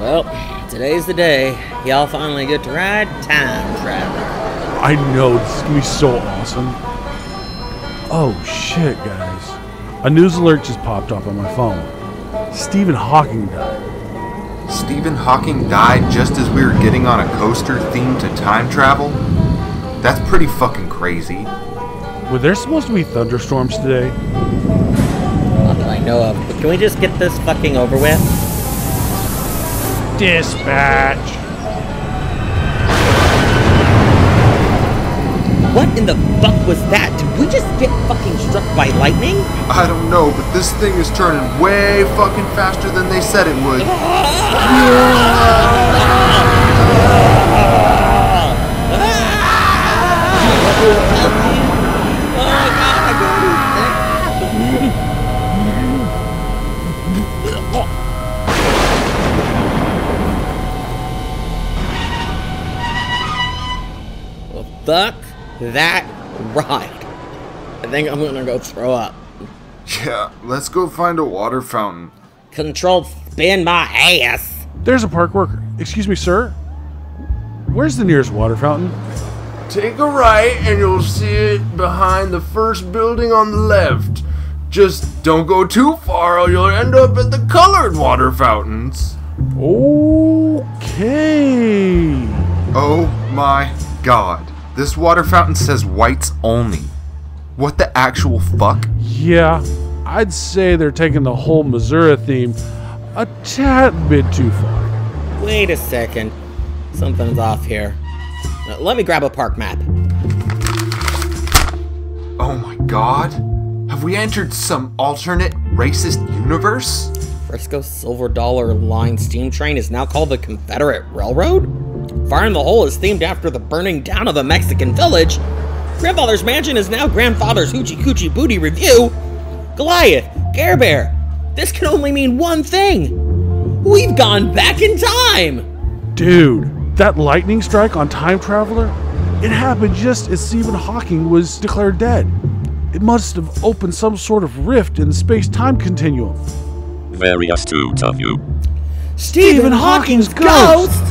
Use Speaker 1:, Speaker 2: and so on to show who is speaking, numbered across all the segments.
Speaker 1: Well, today's the day. Y'all finally get to ride time travel.
Speaker 2: I know, this is gonna be so awesome. Oh shit, guys. A news alert just popped up on my phone. Stephen Hawking died.
Speaker 3: Stephen Hawking died just as we were getting on a coaster themed to time travel? That's pretty fucking crazy.
Speaker 2: Were there supposed to be thunderstorms today?
Speaker 1: Not that I know of, but can we just get this fucking over with?
Speaker 2: Dispatch!
Speaker 1: What in the fuck was that? Did we just get fucking struck by lightning?
Speaker 3: I don't know, but this thing is turning way fucking faster than they said it would.
Speaker 1: Well, fuck that ride. I think I'm gonna go throw up.
Speaker 3: Yeah, let's go find a water fountain.
Speaker 1: Controlled spin my ass.
Speaker 2: There's a park worker. Excuse me, sir? Where's the nearest water fountain?
Speaker 4: Take a right and you'll see it behind the first building on the left. Just don't go too far or you'll end up at the colored water fountains.
Speaker 2: Okay.
Speaker 3: Oh my god. This water fountain says whites only. What the actual fuck?
Speaker 2: Yeah, I'd say they're taking the whole Missouri theme a tad bit too far.
Speaker 1: Wait a second. Something's off here. Let me grab a park map.
Speaker 3: Oh my god. Have we entered some alternate racist universe?
Speaker 1: Frisco Silver Dollar Line steam train is now called the Confederate Railroad? Fire in the Hole is themed after the burning down of a Mexican village. Grandfather's Mansion is now Grandfather's Hoochie Coochie Booty Review. Goliath, Care Bear. This can only mean one thing. We've gone back in time!
Speaker 2: Dude, that lightning strike on Time Traveler? It happened just as Stephen Hawking was declared dead. It must have opened some sort of rift in the space-time continuum.
Speaker 5: Very astute of you.
Speaker 1: Stephen Hawking's ghost!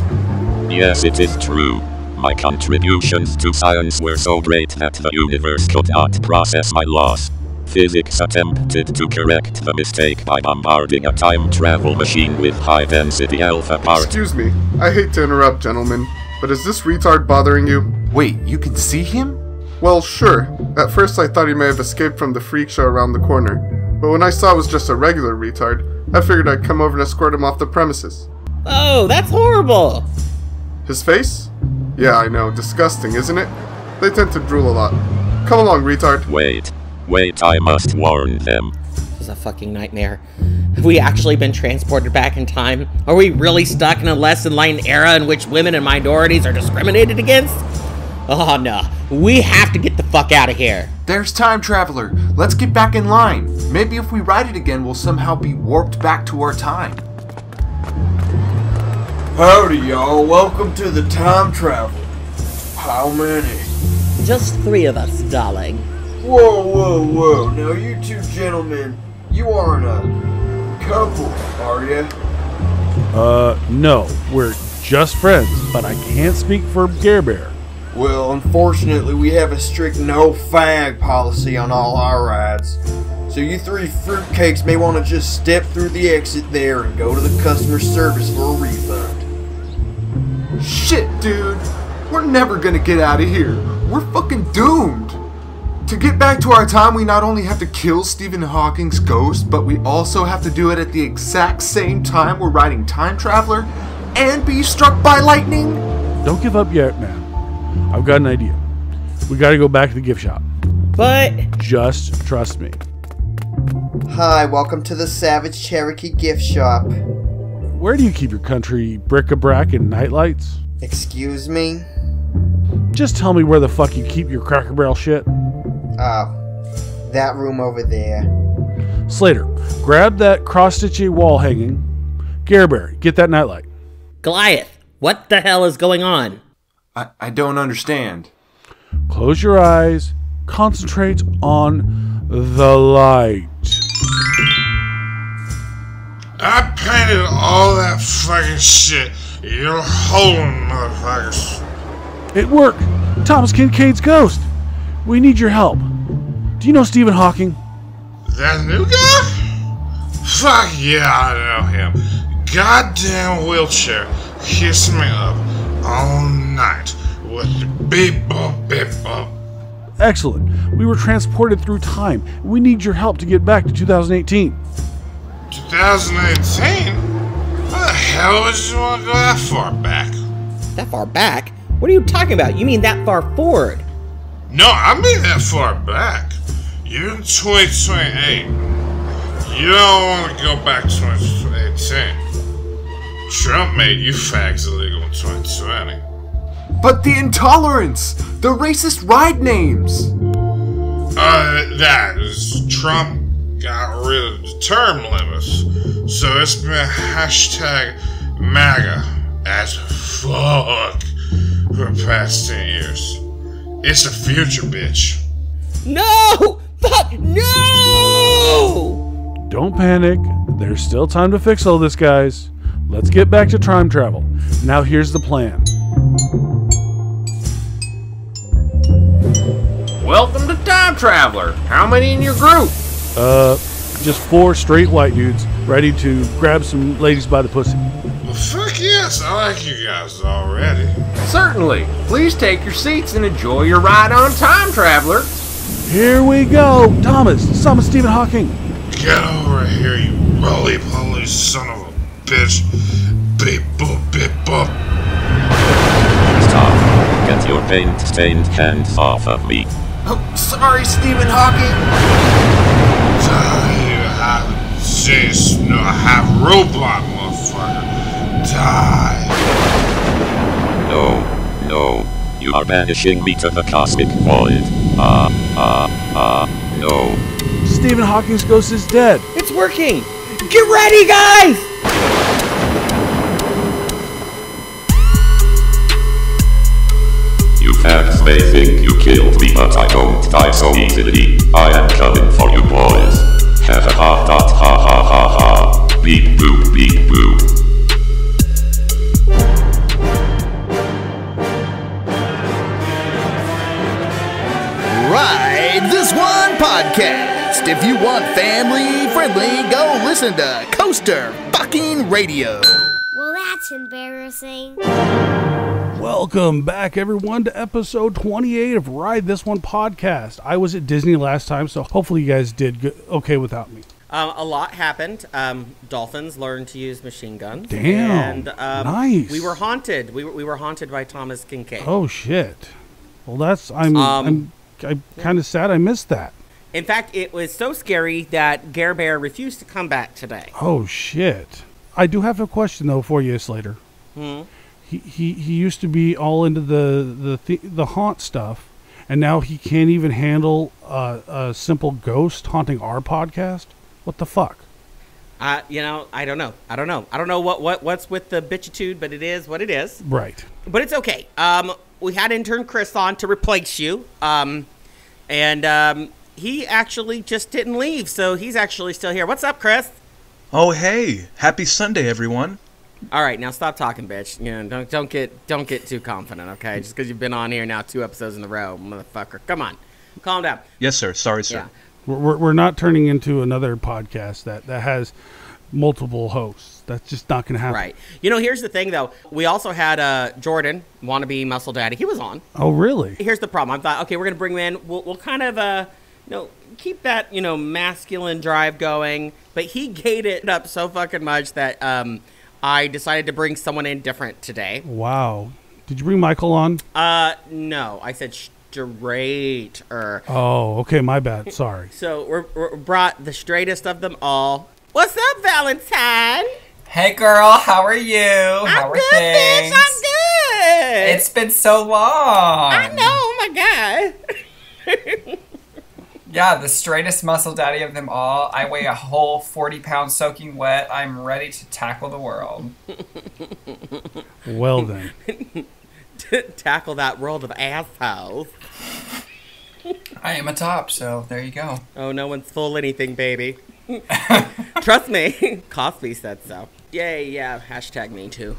Speaker 5: Yes, it is true. My contributions to science were so great that the universe could not process my loss. Physics attempted to correct the mistake by bombarding a time travel machine with high-density alpha particles.
Speaker 6: Excuse me, I hate to interrupt, gentlemen, but is this retard bothering you?
Speaker 3: Wait, you can see him?
Speaker 6: Well, sure. At first I thought he may have escaped from the freak show around the corner, but when I saw it was just a regular retard, I figured I'd come over and escort him off the premises.
Speaker 1: Oh, that's horrible!
Speaker 6: His face? Yeah, I know. Disgusting, isn't it? They tend to drool a lot. Come along, retard.
Speaker 5: Wait, I must warn them.
Speaker 1: This is a fucking nightmare. Have we actually been transported back in time? Are we really stuck in a less enlightened era in which women and minorities are discriminated against? Oh no, we have to get the fuck out of here.
Speaker 3: There's Time Traveler. Let's get back in line. Maybe if we ride it again, we'll somehow be warped back to our time.
Speaker 4: Howdy, y'all. Welcome to the time travel. How many?
Speaker 1: Just 3 of us, darling.
Speaker 4: Whoa. Now you two gentlemen, you aren't a couple, are ya?
Speaker 2: No. We're just friends, but I can't speak for Care Bear.
Speaker 4: Well, unfortunately, we have a strict no fag policy on all our rides. So you 3 fruitcakes may want to just step through the exit there and go to the customer service for a refund.
Speaker 3: Shit, dude. We're never gonna get out of here. We're fucking doomed. To get back to our time, we not only have to kill Stephen Hawking's ghost, but we also have to do it at the exact same time we're riding Time Traveler and be struck by lightning?
Speaker 2: Don't give up yet, man. I've got an idea. We gotta go back to the gift shop.
Speaker 1: But
Speaker 2: Just trust me.
Speaker 7: Hi, welcome to the Savage Cherokee gift shop.
Speaker 2: Where do you keep your country bric-a-brac and nightlights?
Speaker 7: Excuse me?
Speaker 2: Just tell me where the fuck you keep your Cracker Barrel shit.
Speaker 7: Oh, that room over there.
Speaker 2: Slater, grab that cross-stitchy wall hanging. Care Bear, get that nightlight.
Speaker 1: Goliath, what the hell is going on?
Speaker 3: I don't understand.
Speaker 2: Close your eyes. Concentrate on the light.
Speaker 8: I painted all that fucking shit. You're holding, motherfuckers.
Speaker 2: It worked! Thomas Kincaid's ghost! We need your help. Do you know Stephen Hawking?
Speaker 8: That new guy? Fuck yeah, I know him. Goddamn wheelchair kiss me up all night with the beep bop beep bop.
Speaker 2: Excellent. We were transported through time. We need your help to get back to 2018.
Speaker 8: 2018? Why the hell would you want to go that far back?
Speaker 1: That far back? What are you talking about? You mean that far forward?
Speaker 8: No, I mean that far back. You're in 2028. You don't want to go back to 2018. Trump made you fags illegal in 2020.
Speaker 3: But the intolerance! The racist ride names!
Speaker 8: That is Trump got rid of the term limits. So it's been hashtag MAGA as fuck for the past 10 years. It's the future, bitch.
Speaker 1: No! Fuck! No!
Speaker 2: Don't panic. There's still time to fix all this, guys. Let's get back to time travel. Now here's the plan.
Speaker 9: Welcome to Time Traveler. How many in your group?
Speaker 2: Just 4 straight white dudes ready to grab some ladies by the pussy.
Speaker 8: Well, fuck yes, I like you guys already.
Speaker 9: Certainly. Please take your seats and enjoy your ride on Time Traveler.
Speaker 2: Here we go. Thomas, summon Stephen Hawking.
Speaker 8: Get over here, you roly-poly son of a bitch. Beep boop, beep boop.
Speaker 5: Stop. Get your paint-stained hands off of me.
Speaker 7: Oh, sorry, Stephen Hawking.
Speaker 8: Die, you have Jesus, no, I have robot, motherfucker. Die.
Speaker 5: No. You are banishing me to the cosmic void. No.
Speaker 2: Stephen Hawking's ghost is dead.
Speaker 1: It's working! Get ready, guys!
Speaker 5: You fags may think you killed me, but I don't die so easily. I am coming for you, boys. Ha ha ha ha ha ha ha. Beep boop beep boop.
Speaker 10: Ride This One Podcast. If you want family friendly, go listen to Coaster Fucking Radio.
Speaker 11: Well, that's embarrassing.
Speaker 2: Welcome back, everyone, to episode 28 of Ride This One Podcast. I was at Disney last time, so hopefully you guys did okay without me.
Speaker 1: A lot happened. Dolphins learned to use machine guns.
Speaker 2: Damn,
Speaker 1: And
Speaker 2: nice.
Speaker 1: we were haunted. We were haunted by Thomas Kincaid.
Speaker 2: Oh shit. Well, I'm kind of sad I missed that.
Speaker 1: In fact, it was so scary that Gare Bear refused to come back today.
Speaker 2: Oh shit. I do have a question though for you, Slater. He used to be all into the haunt stuff, and now he can't even handle a simple ghost haunting our podcast. What the fuck?
Speaker 1: I don't know. I don't know what's with the bitchitude, but it is what it is.
Speaker 2: Right.
Speaker 1: But it's okay. We had intern Chris on to replace you. And he actually just didn't leave, so he's actually still here. What's up, Chris?
Speaker 12: Oh, hey. Happy Sunday, everyone.
Speaker 1: All right, now stop talking, bitch. You know, don't get too confident, okay? Just because you've been on here now 2 episodes in a row, motherfucker. Come on, calm down.
Speaker 12: Yes, sir. Sorry, sir.
Speaker 1: Yeah.
Speaker 2: We're not turning into another podcast that has multiple hosts. That's just not going to happen.
Speaker 1: Right. You know, here's the thing, though. We also had Jordan, wannabe muscle daddy. He was on.
Speaker 2: Oh, really?
Speaker 1: Here's the problem. I thought, okay, we're going to bring him in. We'll kind of, keep that, masculine drive going. But he gated it up so fucking much that I decided to bring someone in different today.
Speaker 2: Wow. Did you bring Michael on?
Speaker 1: No. I said straighter.
Speaker 2: Oh, okay. My bad. Sorry.
Speaker 1: So we brought the straightest of them all. What's up, Valentine?
Speaker 13: Hey, girl. How are you? How are
Speaker 1: good,
Speaker 13: things?
Speaker 1: Bitch, I'm good.
Speaker 13: It's been so long.
Speaker 1: I know. Oh, my God.
Speaker 13: Yeah, the straightest muscle daddy of them all. I weigh a whole 40 pounds soaking wet. I'm ready to tackle the world.
Speaker 2: Well, then.
Speaker 1: Tackle that world of assholes.
Speaker 13: I am a top, so there you go.
Speaker 1: Oh, no one's full anything, baby. Trust me, Cosby said so. Yay, yeah, hashtag me too.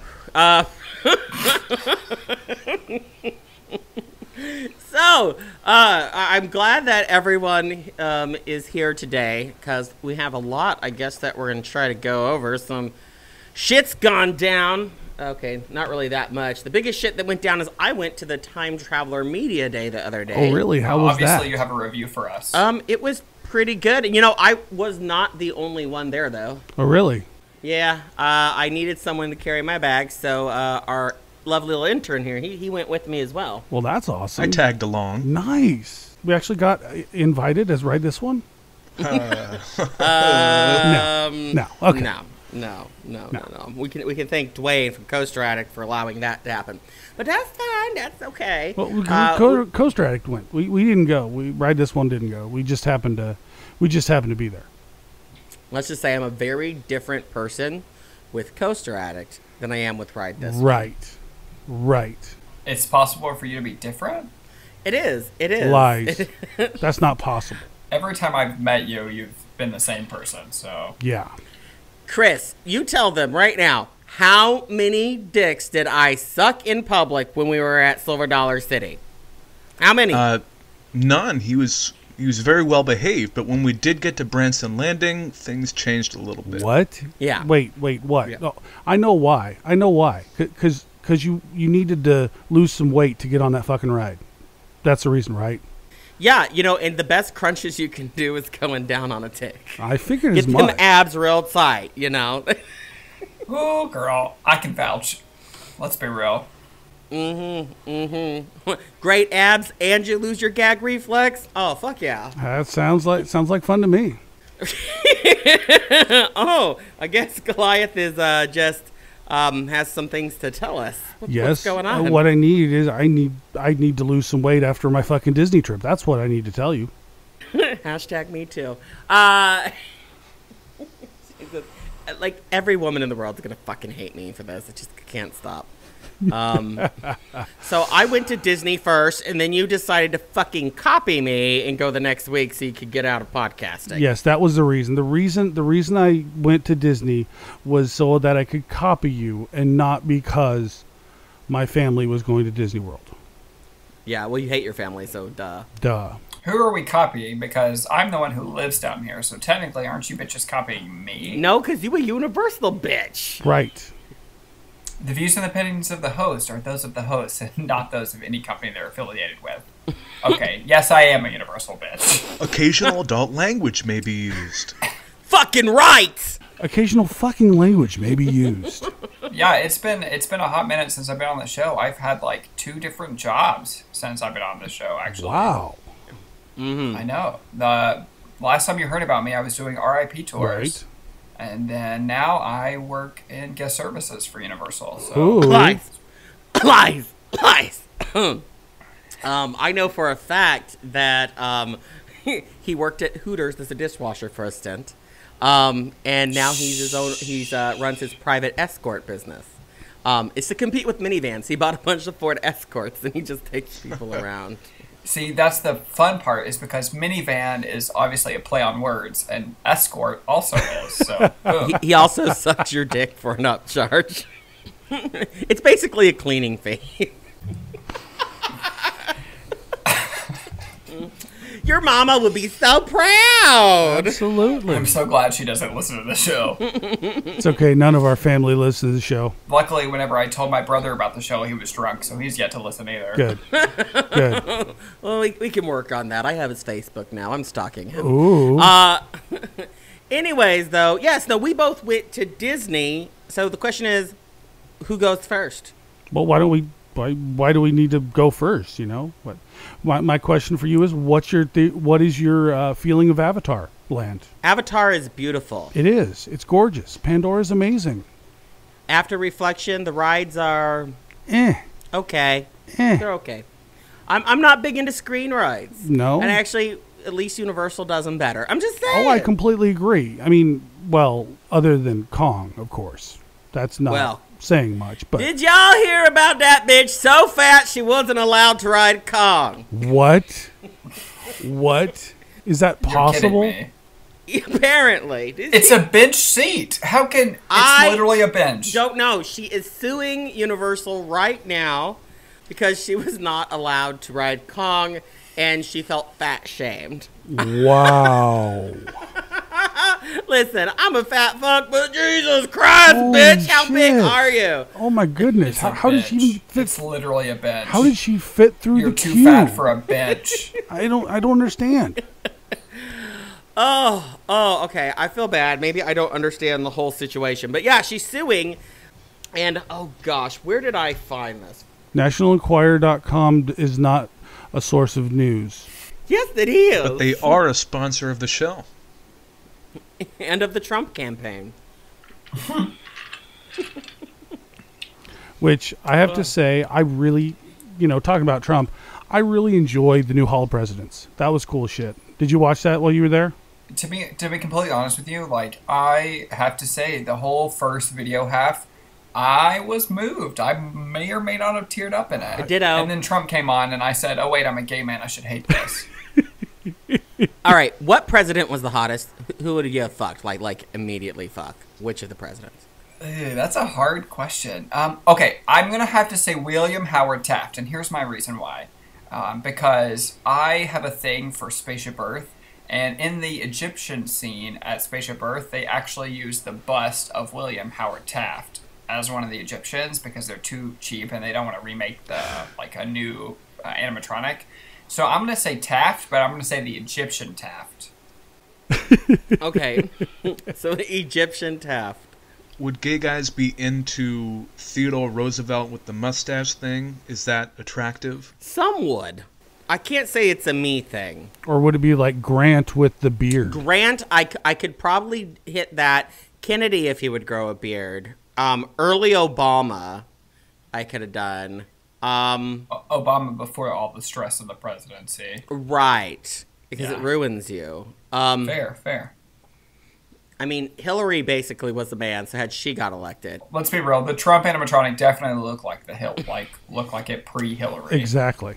Speaker 1: So, I'm glad that everyone is here today, because we have a lot, I guess, that we're going to try to go over. Some shit's gone down. Okay, not really that much. The biggest shit that went down is I went to the Time Traveler Media Day the other day.
Speaker 2: Oh, really? How was that?
Speaker 13: Obviously, you have a review for us.
Speaker 1: It was pretty good. You know, I was not the only one there, though.
Speaker 2: Oh, really?
Speaker 1: Yeah, I needed someone to carry my bag, so our lovely little intern here, he went with me as well.
Speaker 2: Well, that's awesome.
Speaker 12: I tagged along.
Speaker 2: Nice. We actually got invited as Ride This One?
Speaker 1: No.
Speaker 2: Okay.
Speaker 1: No. We can thank Dwayne from Coaster Addict for allowing that to happen. But that's fine. That's okay.
Speaker 2: Well, Coaster Addict went. We didn't go. Ride This One didn't go. We just happened to be there.
Speaker 1: Let's just say I'm a very different person with Coaster Addict than I am with Ride This One.
Speaker 2: Right.
Speaker 13: It's possible for you to be different?
Speaker 1: It is.
Speaker 2: Lies. That's not possible.
Speaker 13: Every time I've met you, you've been the same person, so...
Speaker 2: Yeah.
Speaker 1: Chris, you tell them right now, how many dicks did I suck in public when we were at Silver Dollar City? How many?
Speaker 12: None. He was very well behaved, but when we did get to Branson Landing, things changed a little bit.
Speaker 2: What?
Speaker 1: Yeah.
Speaker 2: Wait, what?
Speaker 1: Yeah.
Speaker 2: No, I know why. Because you needed to lose some weight to get on that fucking ride. That's the reason, right?
Speaker 1: Yeah, you know, and the best crunches you can do is going down on a tick.
Speaker 2: I figured as
Speaker 1: much. Get them abs real tight, you know.
Speaker 13: Oh, girl, I can vouch. Let's be real.
Speaker 1: Great abs, and you lose your gag reflex. Oh, fuck yeah.
Speaker 2: That sounds like fun to me.
Speaker 1: Oh, I guess Goliath is just has some things to tell us. What's going on?
Speaker 2: What I need is I need to lose some weight after my fucking Disney trip. That's what I need to tell you.
Speaker 1: Hashtag me too. Like every woman in the world is gonna fucking hate me for this. I just can't stop. So I went to Disney first, and then you decided to fucking copy me and go the next week so you could get out of podcasting.
Speaker 2: Yes, that was the reason. The reason I went to Disney was so that I could copy you, and not because my family was going to Disney World.
Speaker 1: Yeah, well, you hate your family, so duh.
Speaker 13: Who are we copying? Because I'm the one who lives down here, so technically aren't you bitches copying me?
Speaker 1: No, because you a Universal bitch.
Speaker 2: Right.
Speaker 13: The views and opinions of the host are those of the host and not those of any company they're affiliated with. Okay, yes, I am a Universal bitch.
Speaker 12: Occasional adult language may be used.
Speaker 1: Fucking right!
Speaker 2: Occasional fucking language may be used.
Speaker 13: Yeah, it's been a hot minute since I've been on the show. I've had like 2 different jobs since I've been on the show, actually.
Speaker 2: Wow.
Speaker 13: I know. The last time you heard about me, I was doing RIP tours.
Speaker 2: Right.
Speaker 13: And then now I work in guest services for Universal. So.
Speaker 1: Lies. I know for a fact that he worked at Hooters as a dishwasher for a stint, and now he's runs his private escort business. It's to compete with minivans. He bought a bunch of Ford Escorts and he just takes people around.
Speaker 13: See, that's the fun part, is because minivan is obviously a play on words, and escort also is. So
Speaker 1: he also sucks your dick for an upcharge. It's basically a cleaning fee. Your mama would be so proud.
Speaker 2: Absolutely.
Speaker 13: I'm so glad she doesn't listen to the show.
Speaker 2: It's okay. None of our family listens to the show.
Speaker 13: Luckily, whenever I told my brother about the show, he was drunk, so he's yet to listen either.
Speaker 2: Good.
Speaker 1: Well, we can work on that. I have his Facebook now. I'm stalking him.
Speaker 2: Ooh.
Speaker 1: Anyways, though, yes, no, we both went to Disney. So the question is, who goes first?
Speaker 2: Well, why do we need to go first? You know, my question for you is, what is your feeling of Avatar Land?
Speaker 1: Avatar is beautiful.
Speaker 2: It is. It's gorgeous. Pandora is amazing.
Speaker 1: After reflection, the rides are okay. They're okay. I'm not big into screen rides.
Speaker 2: No.
Speaker 1: And actually, at least Universal does them better. I'm just saying.
Speaker 2: Oh, I completely agree. I mean, well, other than Kong, of course. That's not saying much. But
Speaker 1: did y'all hear about that bitch so fat she wasn't allowed to ride Kong?
Speaker 2: What? Is that possible?
Speaker 13: You're kidding me.
Speaker 1: Apparently.
Speaker 13: It's a bench seat. How can... It's literally a bench.
Speaker 1: Don't know. She is suing Universal right now because she was not allowed to ride Kong, and she felt fat shamed.
Speaker 2: Wow.
Speaker 1: Listen, I'm a fat fuck, but Jesus Christ,
Speaker 2: Holy
Speaker 1: bitch, how big
Speaker 2: shit.
Speaker 1: are you?
Speaker 2: Oh my goodness! How did she even fit?
Speaker 13: It's literally a bench.
Speaker 2: How did she fit through
Speaker 13: You're
Speaker 2: the
Speaker 13: too
Speaker 2: queue?
Speaker 13: fat for a bench.
Speaker 2: I don't understand.
Speaker 1: Oh, okay. I feel bad. Maybe I don't understand the whole situation, but yeah, she's suing. And oh gosh, where did I find this?
Speaker 2: NationalEnquirer.com is not a source of news.
Speaker 1: Yes, it is.
Speaker 12: But they are a sponsor of the show.
Speaker 1: And of the Trump campaign.
Speaker 2: Which I have to say, I really, talking about Trump, I really enjoyed the new Hall of Presidents. That was cool as shit. Did you watch that while you were there?
Speaker 13: To be completely honest with you, I have to say, the whole first video half, I was moved. I may or may not have teared up in it.
Speaker 1: Ditto.
Speaker 13: And then Trump came on, and I said, oh, wait, I'm a gay man. I should hate this.
Speaker 1: All right, what president was the hottest? Who would you have fucked? Like immediately fuck? Which of the presidents?
Speaker 13: That's a hard question. Okay, I'm going to have to say William Howard Taft, and here's my reason why. Because I have a thing for Spaceship Earth, and in the Egyptian scene at Spaceship Earth, they actually used the bust of William Howard Taft as one of the Egyptians because they're too cheap and they don't want to remake a new animatronic. So I'm going to say Taft, but I'm going to say the Egyptian Taft.
Speaker 1: Okay, so the Egyptian Taft.
Speaker 12: Would gay guys be into Theodore Roosevelt with the mustache thing? Is that attractive?
Speaker 1: Some would. I can't say it's a me thing.
Speaker 2: Or would it be like Grant with the beard?
Speaker 1: Grant, I could probably hit that. Kennedy, if he would grow a beard. Early Obama, I could have done.
Speaker 13: Obama before all the stress of the presidency.
Speaker 1: Right. Because it ruins you.
Speaker 13: Fair.
Speaker 1: I mean, Hillary basically was the man, so had she got elected.
Speaker 13: Let's be real. The Trump animatronic definitely looked like looked like it pre-Hillary.
Speaker 2: Exactly.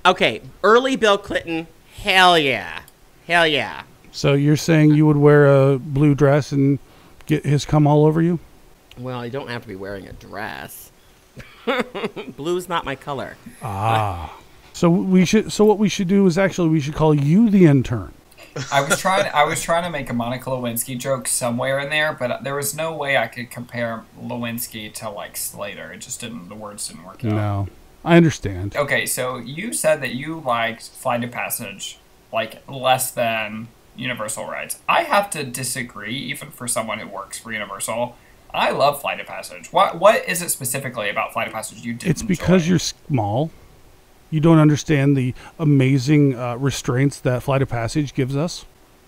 Speaker 1: Okay, early Bill Clinton, hell yeah. Hell yeah.
Speaker 2: So you're saying you would wear a blue dress and get his cum all over you?
Speaker 1: Well, you don't have to be wearing a dress. Blue's not my color.
Speaker 2: So what we should do is actually we should call you the intern.
Speaker 13: I was trying to make a Monica Lewinsky joke somewhere in there, but there was no way I could compare Lewinsky to Slater. It just didn't. The words didn't work out.
Speaker 2: No, I understand.
Speaker 13: Okay, so you said that you liked Flight of Passage less than Universal rides. I have to disagree, even for someone who works for Universal. I love Flight of Passage. What is it specifically about Flight of Passage you didn't
Speaker 2: It's because you're small. You don't understand the amazing restraints that Flight of Passage gives us.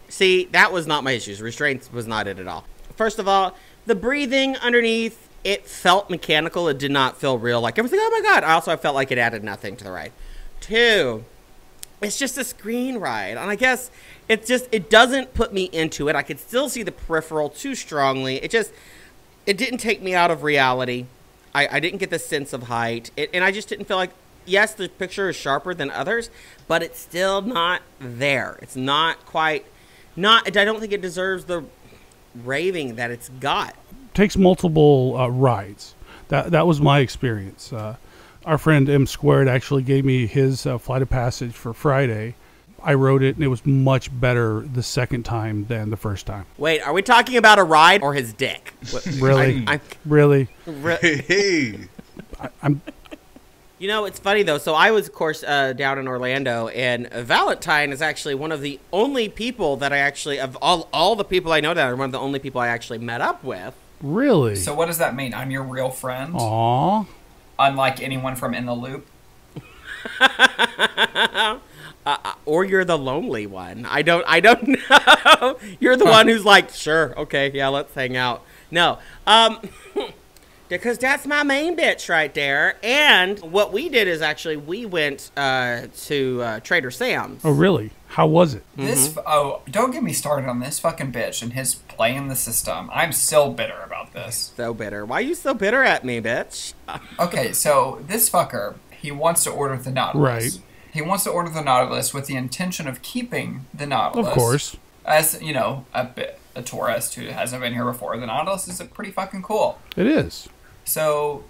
Speaker 1: See, that was not my issues. Restraints was not it at all. First of all, the breathing underneath, it felt mechanical. It did not feel real. Like, everything, oh my God. Also, I felt like it added nothing to the ride. 2, it's just a screen ride. And I guess it doesn't put me into it. I could still see the peripheral too strongly. It didn't take me out of reality. I didn't get the sense of height. And I just didn't feel like, yes, the picture is sharper than others, but it's still not there. It's not quite, I don't think it deserves the raving that it's got.
Speaker 2: Takes multiple rides. That was my experience. Our friend M Squared actually gave me his Flight of Passage for Friday. I rode it, and it was much better the second time than the first time.
Speaker 1: Wait, are we talking about a ride or his dick?
Speaker 2: Really? Really?
Speaker 12: Hey.
Speaker 2: I'm...
Speaker 1: You know, it's funny, though. So I was, of course, down in Orlando, and Valentine is actually one of the only people that I actually, of all the people I know down there, one of the only people I actually met up with.
Speaker 2: Really?
Speaker 13: So what does that mean? I'm your real friend?
Speaker 2: Aww.
Speaker 13: Unlike anyone from In the Loop?
Speaker 1: Or you're the lonely one. I don't know. You're the one who's like, sure, okay, yeah, let's hang out. No. Because that's my main bitch right there. And what we did is actually we went to Trader Sam's.
Speaker 2: Oh, really? How was it?
Speaker 13: Don't get me started on this fucking bitch and his playing the system. I'm still bitter about this.
Speaker 1: So bitter. Why are you so bitter at me, bitch?
Speaker 13: Okay, so this fucker, he wants to order the Nautilus.
Speaker 2: Right.
Speaker 13: He wants to order the Nautilus with the intention of keeping the Nautilus.
Speaker 2: Of course.
Speaker 13: As, you know, a tourist who hasn't been here before, the Nautilus is pretty fucking cool.
Speaker 2: It is.
Speaker 13: So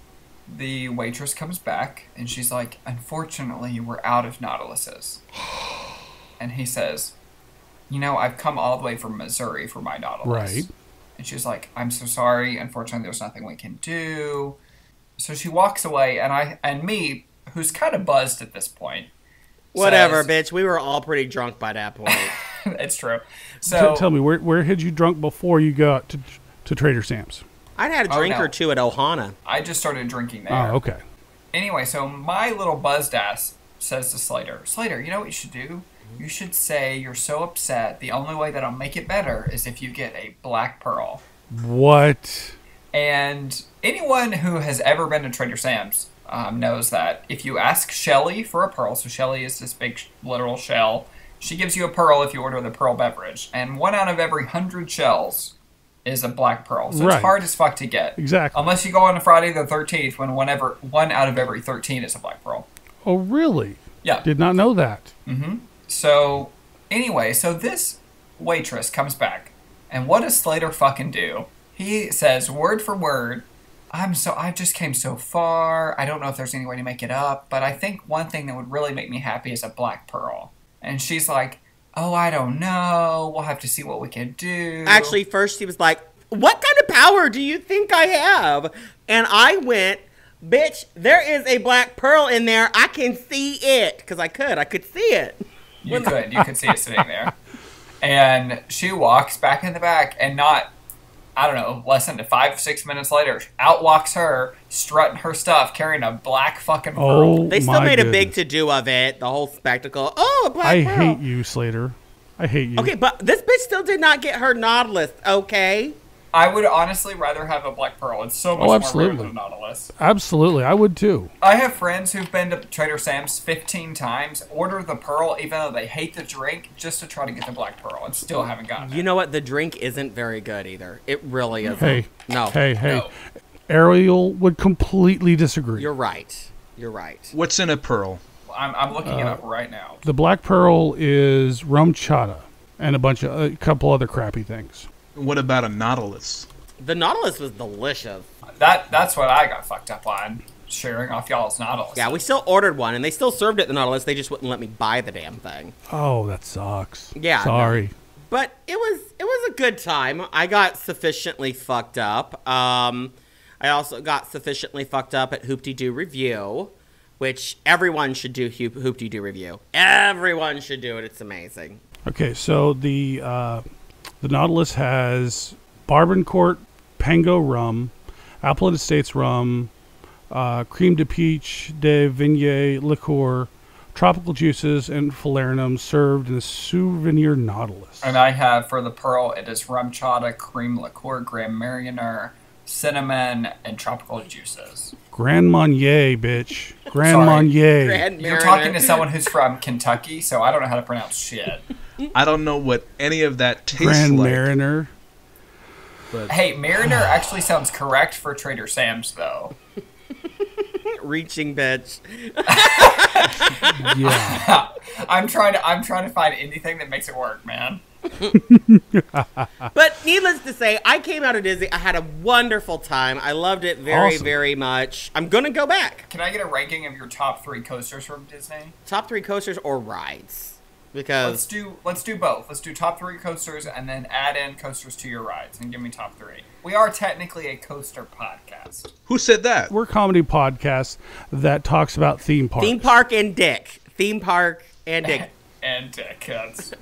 Speaker 13: the waitress comes back, and she's like, unfortunately, we're out of Nautiluses. And he says, you know, I've come all the way from Missouri for my Nautilus.
Speaker 2: Right.
Speaker 13: And she's like, I'm so sorry. Unfortunately, there's nothing we can do. So she walks away, and me, who's kind of buzzed at this point.
Speaker 1: Whatever, bitch. We were all pretty drunk by that point.
Speaker 13: It's true. So
Speaker 2: Tell me, where had you drunk before you got to Trader Sam's?
Speaker 1: I'd had a drink or two at Ohana.
Speaker 13: I just started drinking there.
Speaker 2: Oh, okay.
Speaker 13: Anyway, so my little buzzed ass says to Slater, Slater, you know what you should do? You should say you're so upset, the only way that'll make it better is if you get a black pearl.
Speaker 2: What?
Speaker 13: And anyone who has ever been to Trader Sam's knows that if you ask Shelly for a pearl, so Shelly is this big literal shell, she gives you a pearl if you order the pearl beverage. And 1 out of every 100 shells is a black pearl. So it's hard as fuck to get.
Speaker 2: Exactly.
Speaker 13: Unless you go on a Friday the 13th when 1 out of every 13 is a black pearl.
Speaker 2: Oh, really?
Speaker 13: Yeah.
Speaker 2: Did not know that.
Speaker 13: Mm-hmm. So, anyway, so this waitress comes back. And what does Slater fucking do? He says, word for word, I just came so far. I don't know if there's any way to make it up. But I think one thing that would really make me happy is a black pearl. And she's like, oh, I don't know. We'll have to see what we can do.
Speaker 1: Actually, first he was like, what kind of power do you think I have? And I went, bitch, there is a black pearl in there. I can see it. Because I could see it.
Speaker 13: You could see it sitting there. And she walks back in the back and not, I don't know, less than 5-6 minutes later, out walks her, strutting her stuff, carrying a black fucking pearl.
Speaker 1: They still made a big to-do of it, the whole spectacle. Oh, a black pearl.
Speaker 2: I hate you, Slater. I hate you.
Speaker 1: Okay, but this bitch still did not get her Nautilus, okay?
Speaker 13: I would honestly rather have a black pearl. It's so much more rare than a Nautilus.
Speaker 2: Absolutely, I would too.
Speaker 13: I have friends who've been to Trader Sam's 15 times, order the pearl even though they hate the drink, just to try to get the black pearl, and still haven't gotten it.
Speaker 1: You know what? The drink isn't very good either. It really isn't.
Speaker 2: Hey,
Speaker 1: no.
Speaker 2: Hey,
Speaker 13: No.
Speaker 2: Ariel would completely disagree.
Speaker 1: You're right. You're right.
Speaker 12: What's in a pearl?
Speaker 13: I'm looking it up right now.
Speaker 2: The black pearl is rum chata and a couple other crappy things.
Speaker 12: What about a Nautilus?
Speaker 1: The Nautilus was delicious.
Speaker 13: That's what I got fucked up on, sharing off y'all's Nautilus.
Speaker 1: Yeah, we still ordered one, and they still served it at the Nautilus. They just wouldn't let me buy the damn thing.
Speaker 2: Oh, that sucks.
Speaker 1: Yeah.
Speaker 2: Sorry.
Speaker 1: No. But it was a good time. I got sufficiently fucked up. I also got sufficiently fucked up at Hoop-Dee-Doo Review, which everyone should do Hoop-Dee-Doo Review. Everyone should do it. It's amazing.
Speaker 2: Okay, so the Nautilus has Bourbon Court Pango rum, Appleton Estates rum, Creme de Peach de Vigne liqueur, tropical juices, and falernum served in a souvenir Nautilus.
Speaker 13: And I have, for the pearl, it is rum chata, cream liqueur, Grand Marnier, cinnamon, and tropical juices.
Speaker 2: Grand Marnier, bitch. Grand Marnier.
Speaker 13: You're talking to someone who's from Kentucky, so I don't know how to pronounce shit.
Speaker 12: I don't know what any of that tastes
Speaker 2: Grand
Speaker 12: like.
Speaker 2: Marnier.
Speaker 12: But
Speaker 13: Hey, Mariner actually sounds correct for Trader Sam's, though.
Speaker 1: Reaching, bitch.
Speaker 2: Yeah.
Speaker 13: I'm trying to find anything that makes it work, man.
Speaker 1: But needless to say, I came out of Disney. I had a wonderful time. I loved it very, very much. I'm going to go back.
Speaker 13: Can I get a ranking of your top 3 coasters from Disney?
Speaker 1: Top 3 coasters or rides? Because
Speaker 13: let's do both. Let's do top 3 coasters and then add in coasters to your rides and give me top 3. We are technically a coaster podcast.
Speaker 12: Who said that?
Speaker 2: We're a comedy podcast that talks about theme parks.
Speaker 1: Theme park and dick. Theme park and dick.
Speaker 13: And dick. That's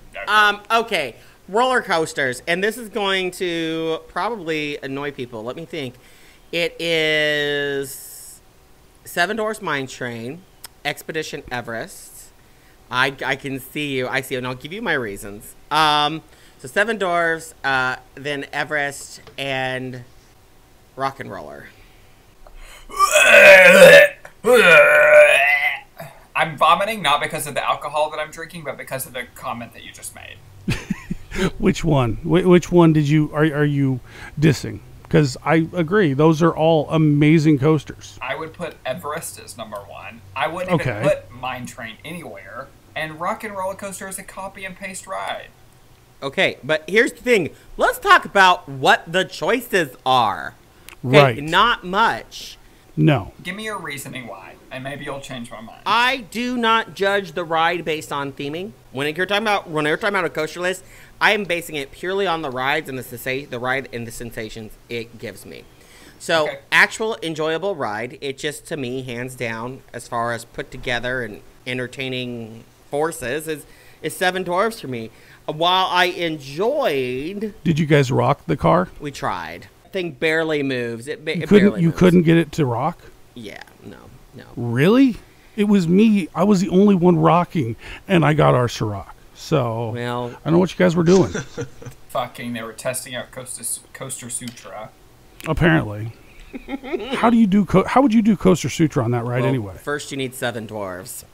Speaker 1: okay. Roller coasters, and this is going to probably annoy people. Let me think. It is Seven Dwarfs Mine Train, Expedition Everest. I can see you. I see you, and I'll give you my reasons. So Seven Dwarfs, then Everest, and Rock and Roller.
Speaker 13: I'm vomiting not because of the alcohol that I'm drinking, but because of the comment that you just made.
Speaker 2: Which one? Which one did you are you dissing? Because I agree, those are all amazing coasters.
Speaker 13: I would put Everest as number 1. I wouldn't even put Mine Train anywhere. And Rock and Roller Coaster is a copy and paste ride.
Speaker 1: Okay, but here's the thing. Let's talk about what the choices are. Okay,
Speaker 2: Right.
Speaker 1: Not much.
Speaker 2: No.
Speaker 13: Give me your reasoning why, and maybe you'll change my mind.
Speaker 1: I do not judge the ride based on theming. When you're talking about a coaster list, I am basing it purely on the rides and the ride and the sensations it gives me. So, actual enjoyable ride, it just, to me, hands down, as far as put together and entertaining forces, is Seven Dwarfs for me. While I enjoyed...
Speaker 2: Did you guys rock the car?
Speaker 1: We tried. Thing barely moves. It
Speaker 2: You
Speaker 1: barely moves.
Speaker 2: couldn't get it to rock?
Speaker 1: Yeah, no.
Speaker 2: Really? It was me. I was the only one rocking, and I got ours to rock. So,
Speaker 1: well,
Speaker 2: I don't know what you guys were doing.
Speaker 13: Fucking, they were testing out Coaster Sutra.
Speaker 2: Apparently. How would you do Coaster Sutra on that ride anyway?
Speaker 1: First, you need Seven Dwarves.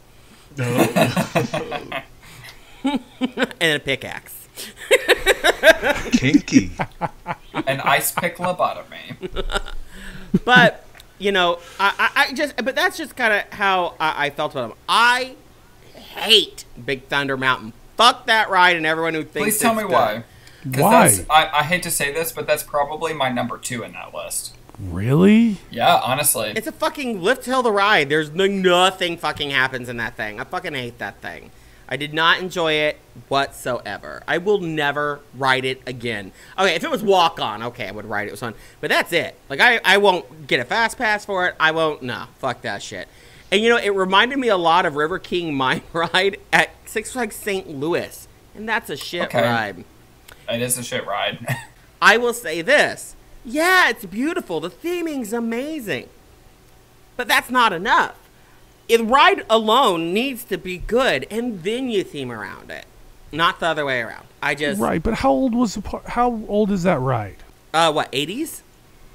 Speaker 1: And a pickaxe.
Speaker 12: Kinky.
Speaker 13: An ice pick lobotomy.
Speaker 1: But, but that's just kind of how I felt about them. I hate Big Thunder Mountain. Fuck that ride and everyone who thinks
Speaker 13: Please tell me
Speaker 1: good.
Speaker 13: why.
Speaker 2: Why?
Speaker 13: I hate to say this, but that's probably my number 2 in that list.
Speaker 2: Really?
Speaker 13: Yeah, honestly.
Speaker 1: It's a fucking lift hill the ride. There's nothing fucking happens in that thing. I fucking hate that thing. I did not enjoy it whatsoever. I will never ride it again. Okay, if it was walk on, okay, I would ride it. It was fun. But that's it. Like, I won't get a fast pass for it. I won't, no, fuck that shit. And, it reminded me a lot of River King Mine Ride at Six Flags St. Louis. And that's a shit ride.
Speaker 13: It is a shit ride.
Speaker 1: I will say this. Yeah, it's beautiful. The theming's amazing. But that's not enough. The ride alone needs to be good, and then you theme around it. Not the other way around.
Speaker 2: Right, but how old is that ride?
Speaker 1: What, 80s?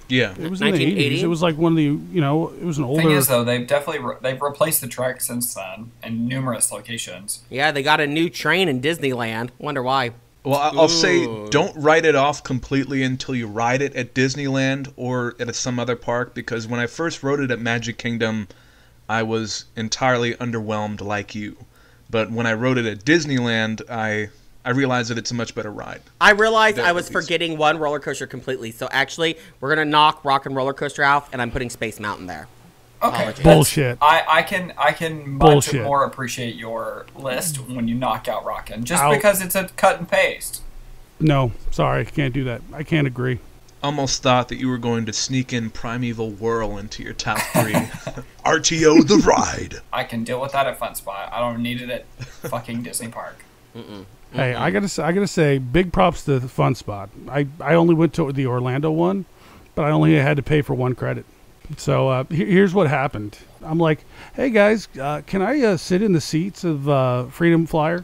Speaker 12: Yeah.
Speaker 2: It was in the 80s. It was like one of the, it was an older...
Speaker 13: Thing is, though, they've replaced the track since then in numerous locations.
Speaker 1: Yeah, they got a new train in Disneyland. Wonder why.
Speaker 12: Well, I'll say don't write it off completely until you ride it at Disneyland or at some other park, because when I first rode it at Magic Kingdom, I was entirely underwhelmed like you. But when I rode it at Disneyland, I realized that it's a much better ride.
Speaker 1: I realized I was forgetting one roller coaster completely. So actually, we're going to knock Rock and Roller Coaster out, and I'm putting Space Mountain there.
Speaker 13: Okay.
Speaker 1: Apologies.
Speaker 2: Bullshit.
Speaker 13: I can much more appreciate your list when you knock out Rockin', just because it's a cut and paste.
Speaker 2: No, sorry, I can't do that. I can't agree.
Speaker 12: Almost thought that you were going to sneak in Primeval Whirl into your top 3. RTO the ride.
Speaker 13: I can deal with that at Fun Spot. I don't need it at fucking Disney Park.
Speaker 2: Hey, I gotta say, big props to the Fun Spot. I only went to the Orlando one, but I only had to pay for 1 credit. So here's what happened. I'm like, hey guys, can I sit in the seats of Freedom Flyer?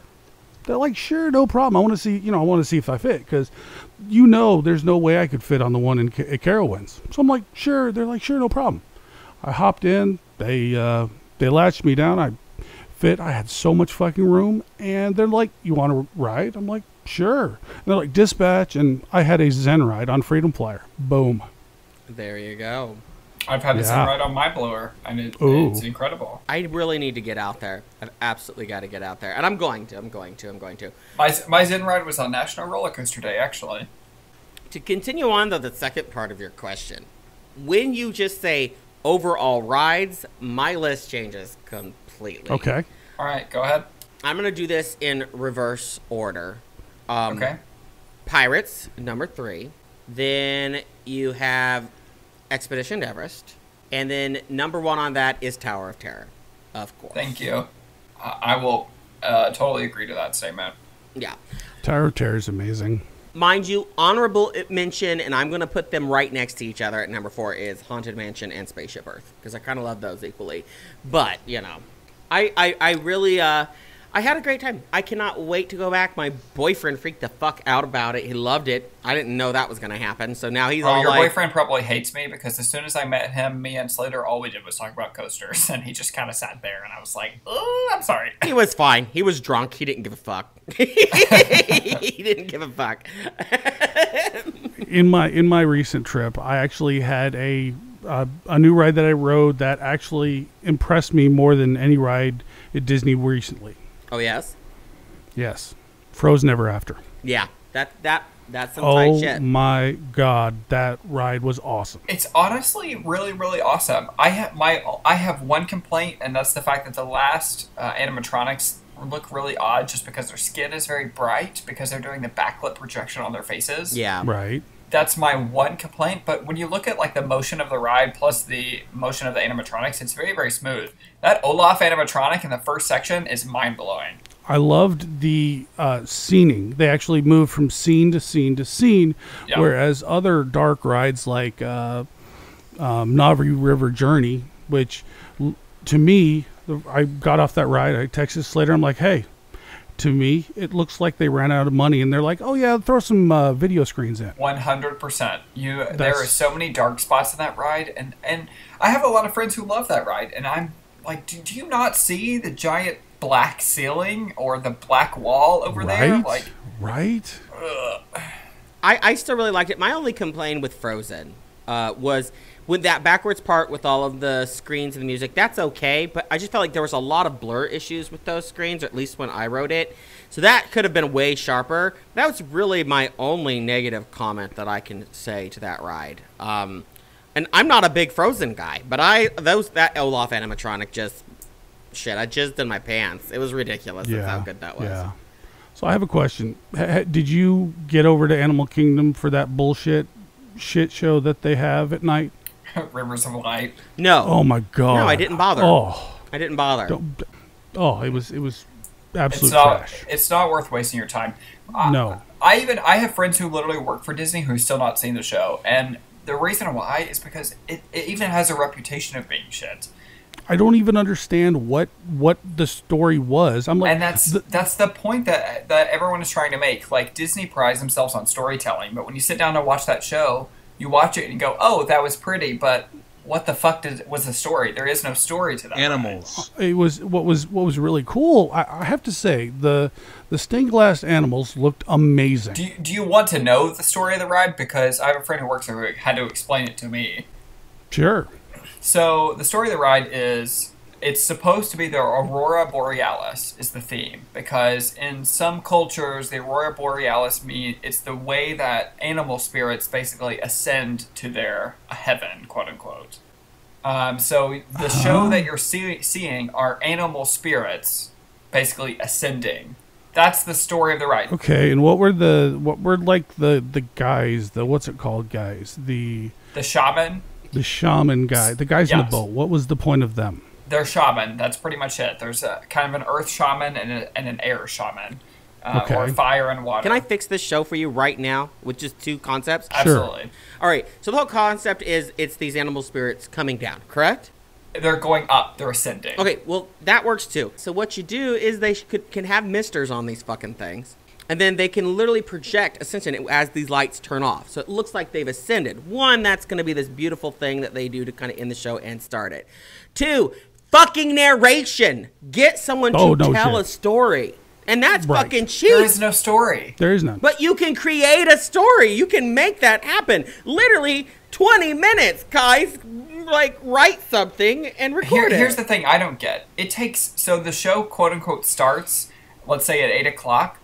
Speaker 2: They're like, sure, no problem. I want to see, I want to see if I fit, because there's no way I could fit on the one at Carowinds. So I'm like, sure. They're like, sure, no problem. I hopped in. They latched me down. I fit. I had so much fucking room, and they're like, you want to ride? I'm like, sure. And they're like, dispatch, and I had a Zen ride on Freedom Flyer. Boom.
Speaker 1: There you go.
Speaker 13: I've had a Zen ride on my blower, and it's incredible.
Speaker 1: I really need to get out there. I've absolutely got to get out there. And I'm going to.
Speaker 13: My Zen ride was on National Roller Coaster Day, actually.
Speaker 1: To continue on, though, the second part of your question. When you just say overall rides, my list changes completely.
Speaker 2: Okay.
Speaker 13: All right, go ahead.
Speaker 1: I'm going to do this in reverse order.
Speaker 13: Okay.
Speaker 1: Pirates, number 3. Then you have Expedition Everest, and then number 1 on that is Tower of Terror, of course.
Speaker 13: Thank you. I will totally agree to that statement.
Speaker 1: Yeah.
Speaker 2: Tower of Terror is amazing.
Speaker 1: Mind you, honorable mention, and I'm going to put them right next to each other at number 4, is Haunted Mansion and Spaceship Earth, because I kind of love those equally. But, I really, I had a great time. I cannot wait to go back. My boyfriend freaked the fuck out about it. He loved it. I didn't know that was going to happen. So now he's all
Speaker 13: your
Speaker 1: like...
Speaker 13: boyfriend probably hates me, because as soon as I met him, me and Slater, all we did was talk about coasters. And he just kind of sat there, and I was like, oh, I'm sorry.
Speaker 1: He was fine. He was drunk. He didn't give a fuck. He didn't give a fuck.
Speaker 2: In my recent trip, I actually had a new ride that I rode that actually impressed me more than any ride at Disney recently.
Speaker 1: Oh, yes?
Speaker 2: Yes. Frozen Ever After.
Speaker 1: Yeah, that's some tight shit.
Speaker 2: Oh my god, that ride was awesome.
Speaker 13: It's honestly really, really awesome. I have one complaint, and that's the fact that the last animatronics look really odd just because their skin is very bright because they're doing the backlit projection on their faces.
Speaker 1: Yeah.
Speaker 2: Right.
Speaker 13: That's my one complaint, but when you look at like the motion of the ride plus the motion of the animatronics, it's very, very smooth. That Olaf animatronic in the first section is mind-blowing.
Speaker 2: I loved the scening. They actually moved from scene to scene to scene,
Speaker 13: Yep.
Speaker 2: whereas other dark rides like Navi River Journey, which to me, I got off that ride. I texted Slater. I'm like, hey, to me, it looks like they ran out of money, and they're like, oh yeah, throw some video screens in.
Speaker 13: 100%. There are so many dark spots in that ride, and I have a lot of friends who love that ride, and I'm like, do you not see the giant black ceiling or the black wall over there? Like,
Speaker 2: right.
Speaker 1: I still really liked it. My only complaint with Frozen was with that backwards part with all of the screens and the music. That's okay, but I just felt like there was a lot of blur issues with those screens, or at least when I wrote it. So that could have been way sharper. That was really my only negative comment that I can say to that ride. And I'm not a big Frozen guy, but that Olaf animatronic just shit. I jizzed in my pants. It was ridiculous. That's how good that was.
Speaker 2: Yeah. So I have a question. Did you get over to Animal Kingdom for that bullshit shit show that they have at night?
Speaker 13: Rivers of Light.
Speaker 1: No.
Speaker 2: Oh my god.
Speaker 1: No, I didn't bother.
Speaker 2: Oh,
Speaker 1: I didn't bother.
Speaker 2: It was absolute trash.
Speaker 13: It's not worth wasting your time.
Speaker 2: No.
Speaker 13: I have friends who literally work for Disney who've still not seen the show, and the reason why is because it even has a reputation of being shit.
Speaker 2: I don't even understand what the story was. I'm like,
Speaker 13: and that's the point that everyone is trying to make. Like, Disney prides themselves on storytelling, but when you sit down to watch that show, you watch it and you go, "Oh, that was pretty," but what the fuck was the story? There is no story to that.
Speaker 12: Animals.
Speaker 2: It was what was really cool. I have to say the stained glass animals looked amazing.
Speaker 13: Do you want to know the story of the ride? Because I have a friend who works there who had to explain it to me.
Speaker 2: Sure.
Speaker 13: So the story of the ride is it's supposed to be the Aurora Borealis is the theme, because in some cultures the Aurora Borealis it's the way that animal spirits basically ascend to their heaven, quote unquote. So the show that you're seeing are animal spirits basically ascending. That's the story of the ride.
Speaker 2: Okay, and what were like the guys, what's it called, guys? The
Speaker 13: shaman?
Speaker 2: The shaman guy. The guys in the boat. What was the point of them?
Speaker 13: They're shaman. That's pretty much it. There's a kind of an earth shaman and an air shaman. Or fire and water.
Speaker 1: Can I fix this show for you right now with just two concepts?
Speaker 13: Absolutely.
Speaker 1: Sure. All right. So the whole concept is it's these animal spirits coming down, correct?
Speaker 13: They're going up. They're ascending.
Speaker 1: Okay. Well, that works too. So what you do is they can have misters on these fucking things. And then they can literally project ascension as these lights turn off. So it looks like they've ascended. One, that's going to be this beautiful thing that they do to kind of end the show and start it. Two, fucking narration. Get someone to tell a story. And that's fucking cheap.
Speaker 13: There is no story.
Speaker 2: There is none.
Speaker 1: But you can create a story. You can make that happen. Literally 20 minutes, guys. Like, write something and record it.
Speaker 13: Here's the thing I don't get. It takes, so the show, quote unquote, starts, let's say at 8 o'clock.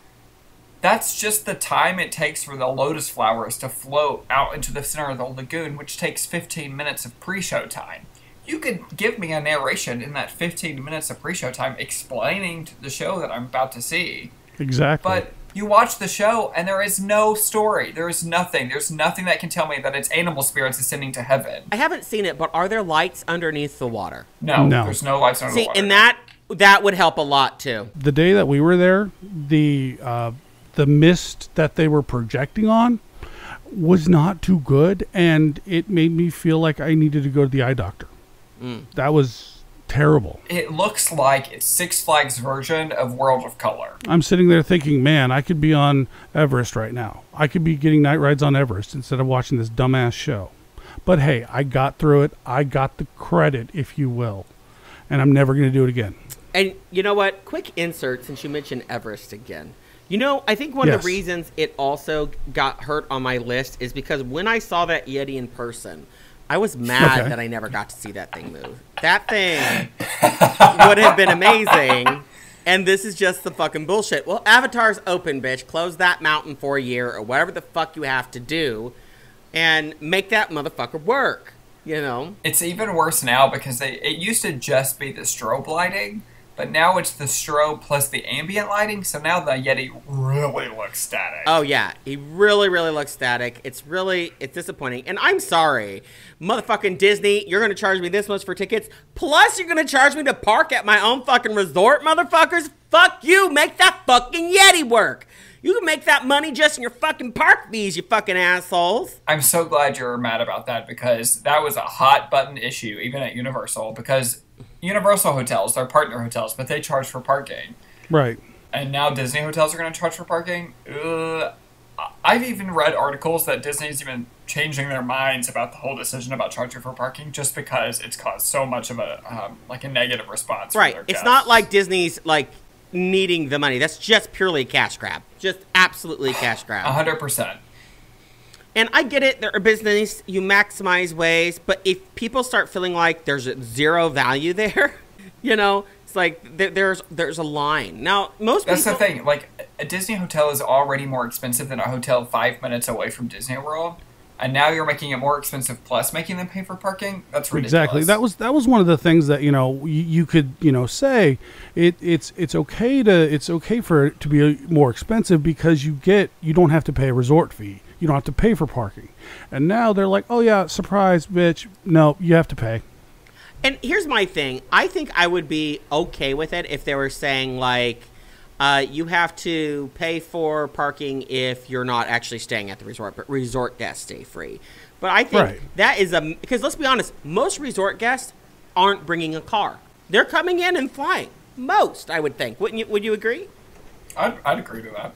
Speaker 13: That's just the time it takes for the lotus flowers to float out into the center of the lagoon, which takes 15 minutes of pre-show time. You could give me a narration in that 15 minutes of pre-show time explaining the show that I'm about to see.
Speaker 2: Exactly.
Speaker 13: But you watch the show and there is no story. There is nothing. There's nothing that can tell me that it's animal spirits ascending to heaven.
Speaker 1: I haven't seen it, but are there lights underneath the water?
Speaker 13: No. There's no lights under the water.
Speaker 1: And that would help a lot too.
Speaker 2: The day that we were there, the mist that they were projecting on was not too good, and it made me feel like I needed to go to the eye doctor. That was terrible.
Speaker 13: It looks like it's Six Flags' version of World of Color.
Speaker 2: I'm sitting there thinking, man, I could be on Everest right now. I could be getting night rides on Everest instead of watching this dumbass show. But hey, I got through it. I got the credit, if you will. And I'm never going to do it again.
Speaker 1: And you know what? Quick insert, since you mentioned Everest again. You know, I think one of the reasons it also got hurt on my list is because when I saw that Yeti in person, I was mad that I never got to see that thing move. That thing would have been amazing. And this is just the fucking bullshit. Well, Avatar's open, bitch. Close that mountain for a year or whatever the fuck you have to do and make that motherfucker work, you know?
Speaker 13: It's even worse now because it used to just be the strobe lighting, but now it's the strobe plus the ambient lighting, so now the Yeti really looks static.
Speaker 1: Oh, yeah. He really, really looks static. It's disappointing. And I'm sorry. Motherfucking Disney, you're going to charge me this much for tickets, plus you're going to charge me to park at my own fucking resort, motherfuckers? Fuck you. Make that fucking Yeti work. You can make that money just in your fucking park fees, you fucking assholes.
Speaker 13: I'm so glad you're mad about that because that was a hot button issue, even at Universal, because Universal hotels, they're partner hotels, but they charge for parking.
Speaker 2: Right.
Speaker 13: And now Disney hotels are going to charge for parking? I've even read articles that Disney's even changing their minds about the whole decision about charging for parking just because it's caused so much of a negative response.
Speaker 1: Right.
Speaker 13: From their
Speaker 1: It's
Speaker 13: guests.
Speaker 1: not like Disney's needing the money. That's just purely a cash grab. Just absolutely cash grab.
Speaker 13: 100%.
Speaker 1: And I get it. They're a business. You maximize ways. But if people start feeling like there's zero value there, you know, it's like there's a line. Now,
Speaker 13: That's the thing. Like, a Disney hotel is already more expensive than a hotel 5 minutes away from Disney World. And now you're making it more expensive plus making them pay for parking? That's ridiculous.
Speaker 2: Exactly. That was one of the things that, you know, you could, you know, say it's okay for it to be more expensive because you don't have to pay a resort fee. You don't have to pay for parking. And now they're like, "Oh yeah, surprise, bitch. No, you have to pay."
Speaker 1: And here's my thing. I think I would be okay with it if they were saying like you have to pay for parking if you're not actually staying at the resort, but resort guests stay free. But I think that is because let's be honest, most resort guests aren't bringing a car. They're coming in and flying. Most, I would think. Would you agree?
Speaker 13: I'd agree to that.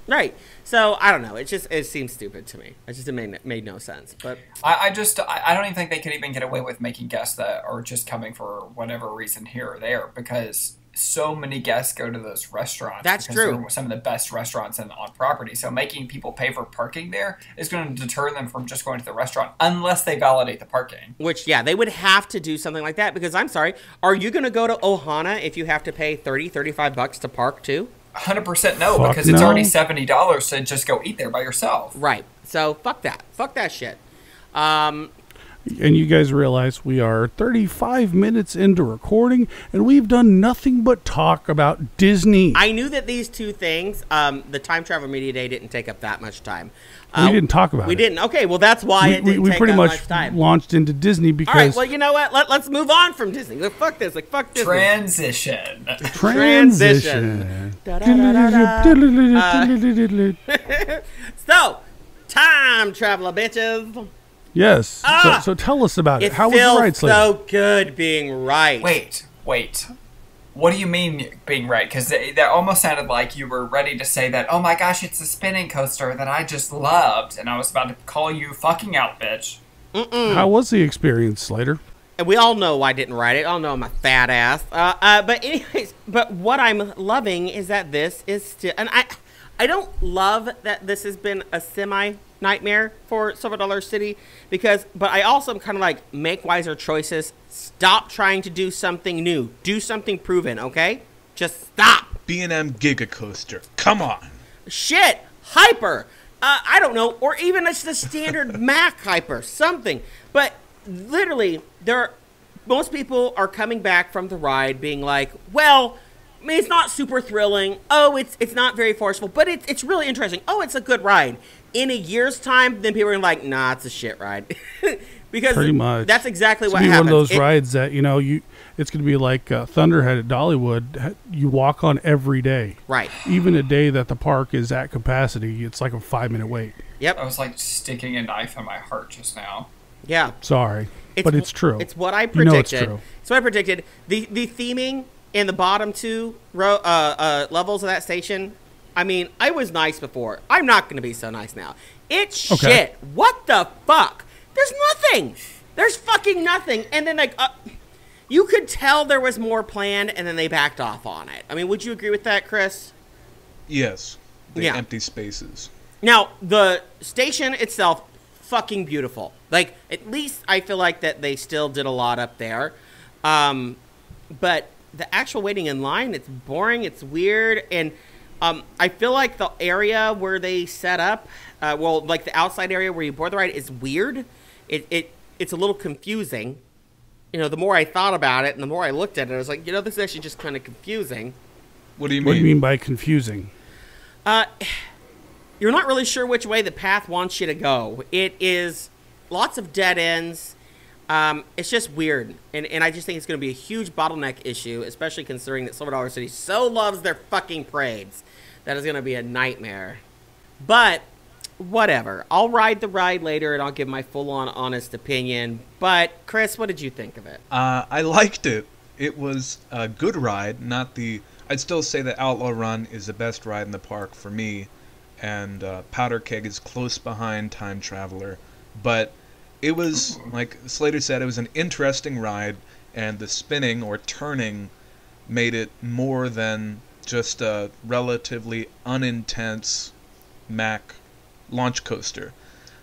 Speaker 1: Right. So I don't know. It seems stupid to me. It made no sense. But
Speaker 13: I don't even think they could even get away with making guests that are just coming for whatever reason here or there because so many guests go to those restaurants.
Speaker 1: That's
Speaker 13: because
Speaker 1: true.
Speaker 13: They're some of the best restaurants on property. So making people pay for parking there is going to deter them from just going to the restaurant unless they validate the parking.
Speaker 1: Which, yeah, they would have to do something like that because I'm sorry, are you going to go to Ohana if you have to pay $35 to park too?
Speaker 13: 100% no, because it's already $70 to just go eat there by yourself.
Speaker 1: Right. So fuck that. Fuck that shit.
Speaker 2: And you guys realize we are 35 minutes into recording, and we've done nothing but talk about Disney.
Speaker 1: I knew that these two things, the Time Travel Media Day didn't take up that much time.
Speaker 2: We didn't talk about it.
Speaker 1: We didn't. Okay, well, that's why it didn't take
Speaker 2: pretty
Speaker 1: that
Speaker 2: much
Speaker 1: much time.
Speaker 2: Launched into Disney because...
Speaker 1: All right, well, you know what? Let's move on from Disney. Fuck this. Fuck Disney.
Speaker 13: Transition.
Speaker 1: So, time traveler, bitches.
Speaker 2: Yes. So tell us about it. How was the ride, Slater?
Speaker 1: It feels so good being right.
Speaker 13: Wait. What do you mean being right? Because that almost sounded like you were ready to say that, oh my gosh, it's a spinning coaster that I just loved. And I was about to call you fucking out, bitch.
Speaker 2: How was the experience, Slater?
Speaker 1: And we all know I didn't write it. All know I'm a fat ass. But anyways, but what I'm loving is that this is still... And I don't love that this has been a semi-nightmare for Silver Dollar City but I also am kind of like, make wiser choices. Stop trying to do something new. Do something proven, okay? Just stop.
Speaker 12: B&M Giga Coaster. Come on.
Speaker 1: Shit. Hyper. I don't know. Or even it's the standard Mac Hyper. Something. But literally, most people are coming back from the ride being like, well... I mean, it's not super thrilling. Oh, it's not very forceful, but it's really interesting. Oh, it's a good ride. In a year's time, then people are like, nah, it's a shit ride. Because
Speaker 2: pretty much.
Speaker 1: That's exactly what
Speaker 2: happens.
Speaker 1: happens.
Speaker 2: One of those rides that, you know, it's going to be like Thunderhead at Dollywood. You walk on every day.
Speaker 1: Right.
Speaker 2: Even a day that the park is at capacity, it's like a 5-minute wait.
Speaker 1: Yep.
Speaker 13: I was like sticking a knife in my heart just now.
Speaker 1: Yeah.
Speaker 2: Sorry, but it's true.
Speaker 1: It's what I predicted.
Speaker 2: You know it's true.
Speaker 1: It's what I predicted. The theming in the bottom two levels of that station, I mean, I was nice before. I'm not going to be so nice now. It's shit. What the fuck? There's nothing. There's fucking nothing. And then, like, you could tell there was more planned, and then they backed off on it. I mean, would you agree with that, Chris?
Speaker 12: Yes. The empty spaces.
Speaker 1: Now, the station itself, fucking beautiful. Like, at least I feel like that they still did a lot up there. But the actual waiting in line, it's boring, it's weird, and I feel like the area where they set up, like the outside area where you board the ride is weird. It's a little confusing. The more I thought about it and the more I looked at it, I was like, this is actually just kind of confusing.
Speaker 12: What do you mean?
Speaker 2: What do you mean by confusing?
Speaker 1: You're not really sure which way the path wants you to go. It is lots of dead ends. It's just weird. And I just think it's going to be a huge bottleneck issue, especially considering that Silver Dollar City so loves their fucking parades. That is going to be a nightmare. But whatever. I'll ride the ride later and I'll give my full-on honest opinion. But Chris, what did you think of it?
Speaker 12: I liked it. It was a good ride. I'd still say that Outlaw Run is the best ride in the park for me, and Powder Keg is close behind Time Traveler. But it was, like Slater said, it was an interesting ride, and the spinning or turning made it more than just a relatively unintense Mack launch coaster.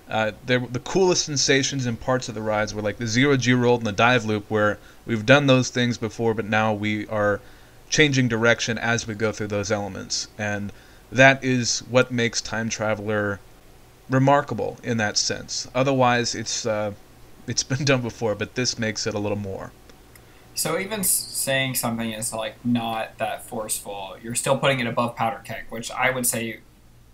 Speaker 12: The coolest sensations in parts of the rides were like the Zero G roll and the dive loop, where we've done those things before, but now we are changing direction as we go through those elements. And that is what makes Time Traveler remarkable in that sense. Otherwise, it's been done before, but this makes it a little more.
Speaker 13: So even saying something is like not that forceful, you're still putting it above Powder Keg, which I would say,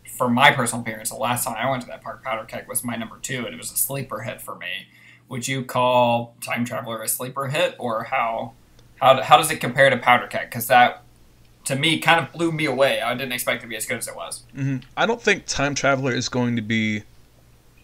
Speaker 13: for my personal appearance, the last time I went to that park, Powder Keg was my number 2, and it was a sleeper hit for me. Would you call Time Traveler a sleeper hit, or how does it compare to Powder Keg? Because that, to me, kind of blew me away. I didn't expect it to be as good as it was.
Speaker 12: Mm-hmm. I don't think Time Traveler is going to be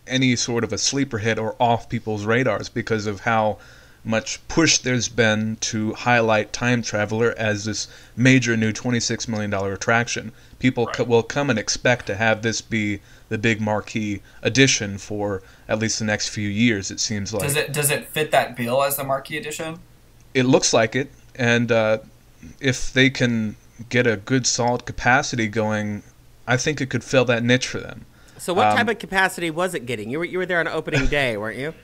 Speaker 12: any sort of a sleeper hit or off people's radars because of how much push there's been to highlight Time Traveler as this major new $26 million attraction. People will come and expect to have this be the big marquee addition for at least the next few years, it seems like.
Speaker 13: Does it fit that bill as the marquee edition?
Speaker 12: It looks like it, and if they can get a good solid capacity going, I think it could fill that niche for them.
Speaker 1: So what type of capacity was it getting? You were there on opening day, weren't you?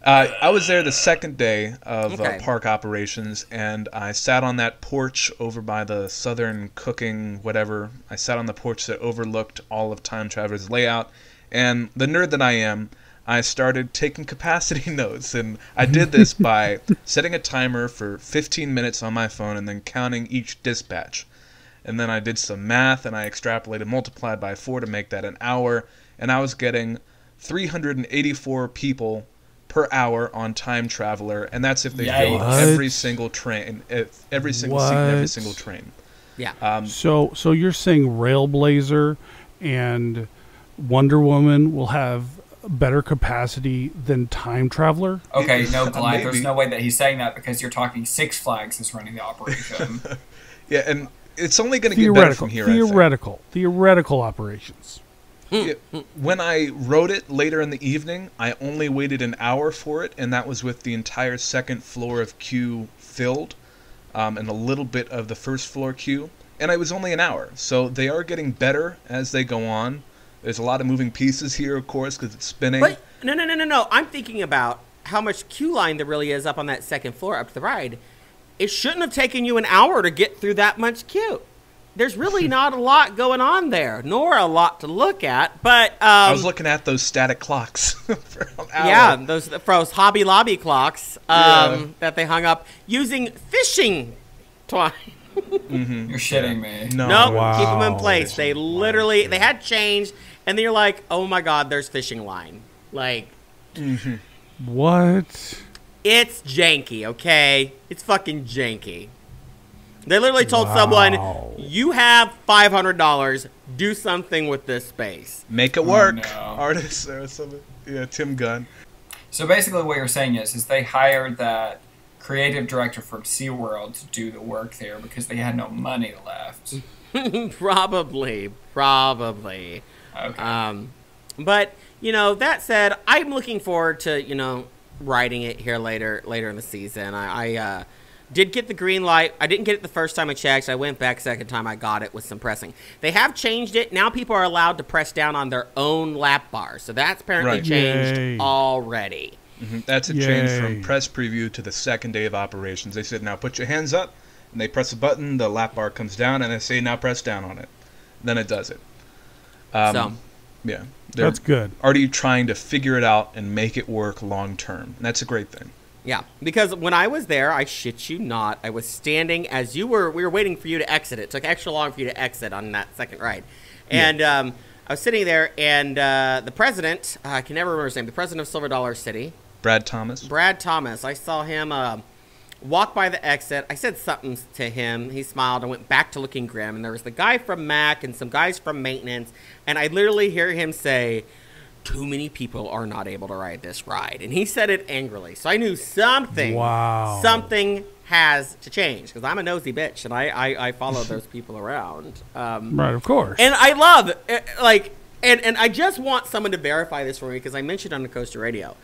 Speaker 12: I was there the second day of park operations, and I sat on that porch over by the Southern Cooking whatever. I sat on the porch that overlooked all of Time Traveler's layout, and the nerd that I am, I started taking capacity notes, and I did this by setting a timer for 15 minutes on my phone and then counting each dispatch. And then I did some math, and I extrapolated, multiplied by 4 to make that an hour, and I was getting 384 people per hour on Time Traveler, and that's if they fill every single train, every single seat in every single train.
Speaker 1: Yeah.
Speaker 2: So you're saying Railblazer and Wonder Woman will have better capacity than Time Traveler?
Speaker 13: Okay, no, Goliath, there's no way that he's saying that because you're talking Six Flags is running the operation.
Speaker 12: Yeah, and it's only going to get better from here,
Speaker 2: Theoretical operations.
Speaker 12: Yeah, when I rode it later in the evening, I only waited an hour for it, and that was with the entire second floor of queue filled, and a little bit of the first floor queue, and it was only an hour. So they are getting better as they go on. There's a lot of moving pieces here, of course, because it's spinning.
Speaker 1: But no. I'm thinking about how much queue line there really is up on that second floor up to the ride. It shouldn't have taken you an hour to get through that much queue. There's really not a lot going on there, nor a lot to look at. But
Speaker 12: I was looking at those static clocks for an hour.
Speaker 1: Yeah, those Hobby Lobby clocks that they hung up using fishing twine.
Speaker 13: Mm-hmm. You're shitting me.
Speaker 1: No, keep them in place. They literally they had changed, and then you're like, oh my god, there's fishing line. Like,
Speaker 2: what?
Speaker 1: It's janky, okay? It's fucking janky. They literally told someone, you have $500, do something with this space.
Speaker 12: Make it work. Artists or something. Yeah, Tim Gunn.
Speaker 13: So basically what you're saying is they hired that creative director from SeaWorld to do the work there because they had no money left.
Speaker 1: Probably.
Speaker 13: Okay.
Speaker 1: But, that said, I'm looking forward to, riding it here later in the season. I did get the green light. I didn't get it the first time I checked. I went back second time I got it with some pressing. They have changed it. Now people are allowed to press down on their own lap bar. So that's apparently changed already.
Speaker 12: Mm-hmm. That's a change from press preview to the second day of operations. They said, now put your hands up And they press a button, the lap bar comes down, and they say, now press down on it. Then it does it. Yeah.
Speaker 2: That's good.
Speaker 12: Already trying to figure it out and make it work long term. And that's a great thing.
Speaker 1: Yeah, because when I was there, I shit you not, I was standing as we were waiting for you to exit. It took extra long for you to exit on that second ride. And I was sitting there, and the president, I can never remember his name, the president of Silver Dollar City.
Speaker 12: Brad Thomas.
Speaker 1: I saw him walk by the exit. I said something to him. He smiled and went back to looking grim. And there was the guy from Mac and some guys from maintenance. And I literally hear him say, too many people are not able to ride this ride. And he said it angrily. So I knew something has to change. Because I'm a nosy bitch. And I follow those people around.
Speaker 2: Right, of course.
Speaker 1: And I love, and I just want someone to verify this for me. Because I mentioned on the Coaster Radio.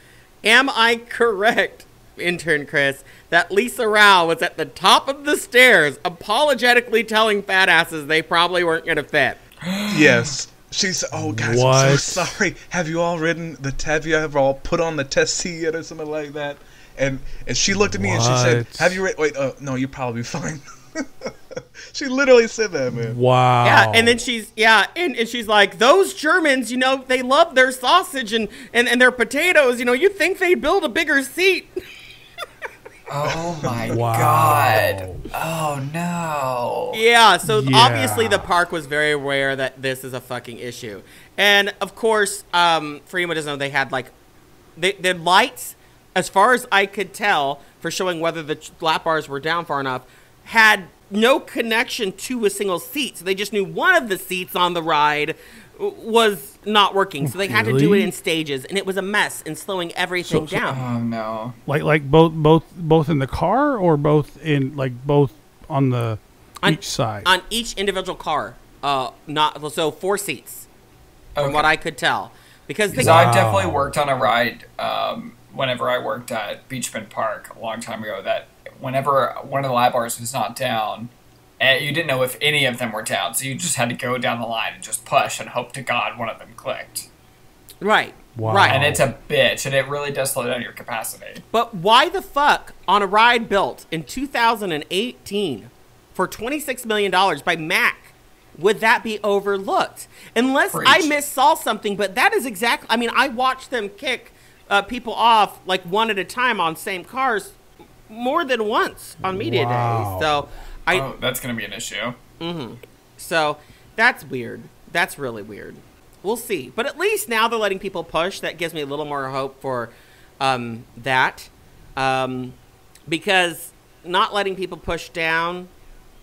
Speaker 1: Am I correct, intern Chris, that Lisa Rao was at the top of the stairs apologetically telling fat asses they probably weren't going to fit?
Speaker 12: Yes. She's, oh, guys, I'm so sorry. Have you all have you ever all put on the test seat yet or something like that? And she looked at me and she said, have you no, you're probably fine. She literally said that, man.
Speaker 2: Wow.
Speaker 1: Yeah, and then and she's like, those Germans, they love their sausage and their potatoes. You'd think they'd build a bigger seat.
Speaker 13: Oh my God. Oh no.
Speaker 1: Yeah, so obviously the park was very aware that this is a fucking issue. And of course, for anyone who doesn't know, they had the lights, as far as I could tell, for showing whether the lap bars were down far enough, had no connection to a single seat. So they just knew one of the seats on the ride was not working. So they had to do it in stages, and it was a mess and slowing everything down.
Speaker 13: Oh no.
Speaker 2: Like both in the car, or both on each side?
Speaker 1: On each individual car. So 4 seats from what I could tell. Because
Speaker 13: I definitely worked on a ride whenever I worked at Beachman Park a long time ago, that whenever one of the lap bars was not down, you didn't know if any of them were down, so you just had to go down the line and just push and hope to God one of them clicked.
Speaker 1: Right.
Speaker 2: Wow.
Speaker 1: Right.
Speaker 13: And it's a bitch, and it really does slow down your capacity.
Speaker 1: But why the fuck, on a ride built in 2018 for $26 million by Mac, would that be overlooked? Unless I missaw something, but that is exactly... I mean, I watched them kick people off one at a time on same cars more than once on media days. So
Speaker 13: that's going to be an issue.
Speaker 1: Mm-hmm. So that's weird. That's really weird. We'll see. But at least now they're letting people push. That gives me a little more hope for that. Because not letting people push down...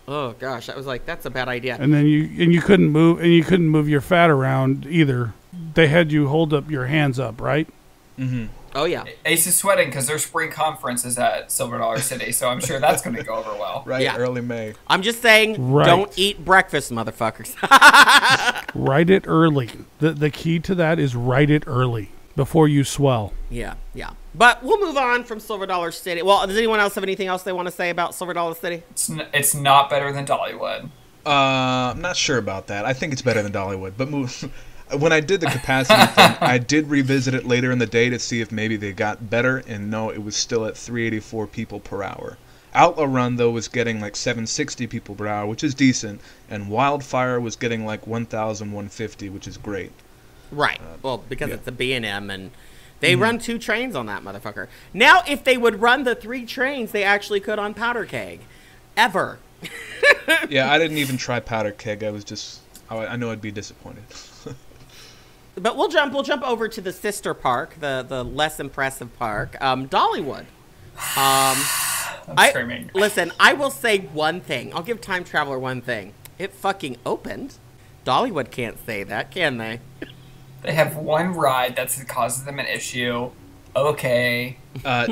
Speaker 1: Oh gosh, that's a bad idea.
Speaker 2: And then you couldn't move your fat around either. They had you hold up your hands up, right?
Speaker 12: Mm-hmm.
Speaker 1: Oh yeah.
Speaker 13: Ace is sweating because their spring conference is at Silver Dollar City, so I'm sure that's going to go over well.
Speaker 12: Right, yeah. Early May.
Speaker 1: I'm just saying, don't eat breakfast, motherfuckers.
Speaker 2: Write it early. The key to that is write it early before you swell.
Speaker 1: Yeah. But we'll move on from Silver Dollar City. Well, does anyone else have anything else they want to say about Silver Dollar City?
Speaker 13: It's not better than Dollywood.
Speaker 12: I'm not sure about that. I think it's better than Dollywood. But when I did the capacity thing, I did revisit it later in the day to see if maybe they got better. And no, it was still at 384 people per hour. Outlaw Run, though, was getting 760 people per hour, which is decent. And Wildfire was getting 1,150, which is great.
Speaker 1: Right. Well, because it's a B&M and... They run 2 trains on that motherfucker. Now, if they would run the 3 trains, they actually could on Powder Keg. Ever.
Speaker 12: Yeah, I didn't even try Powder Keg. I know I'd be disappointed.
Speaker 1: But we'll jump over to the sister park, the less impressive park, Dollywood.
Speaker 13: I'm screaming.
Speaker 1: Listen, I will say one thing. I'll give Time Traveler one thing. It fucking opened. Dollywood can't say that, can they?
Speaker 13: They have one ride that causes them an issue. Okay.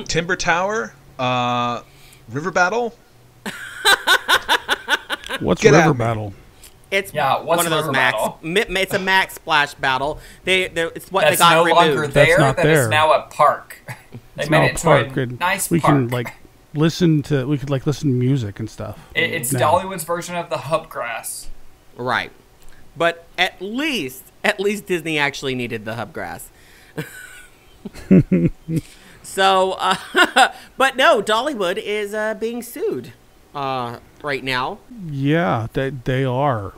Speaker 12: Timber Tower? River Battle?
Speaker 2: What's River Battle?
Speaker 1: It's one of those Max. It's a Max Splash Battle. It's what
Speaker 13: that's
Speaker 1: they got
Speaker 13: no
Speaker 1: removed.
Speaker 13: Longer there.
Speaker 2: That's not
Speaker 13: that
Speaker 2: there.
Speaker 13: Is now a park. They
Speaker 2: it's
Speaker 13: made
Speaker 2: now
Speaker 13: it
Speaker 2: a park.
Speaker 13: to a nice
Speaker 2: we
Speaker 13: park.
Speaker 2: Can listen to music and stuff.
Speaker 13: It's Dollywood's version of the Hubgrass.
Speaker 1: Right. But at least Disney actually needed the Hubgrass. So, but no, Dollywood is being sued. right now.
Speaker 2: Yeah, they are.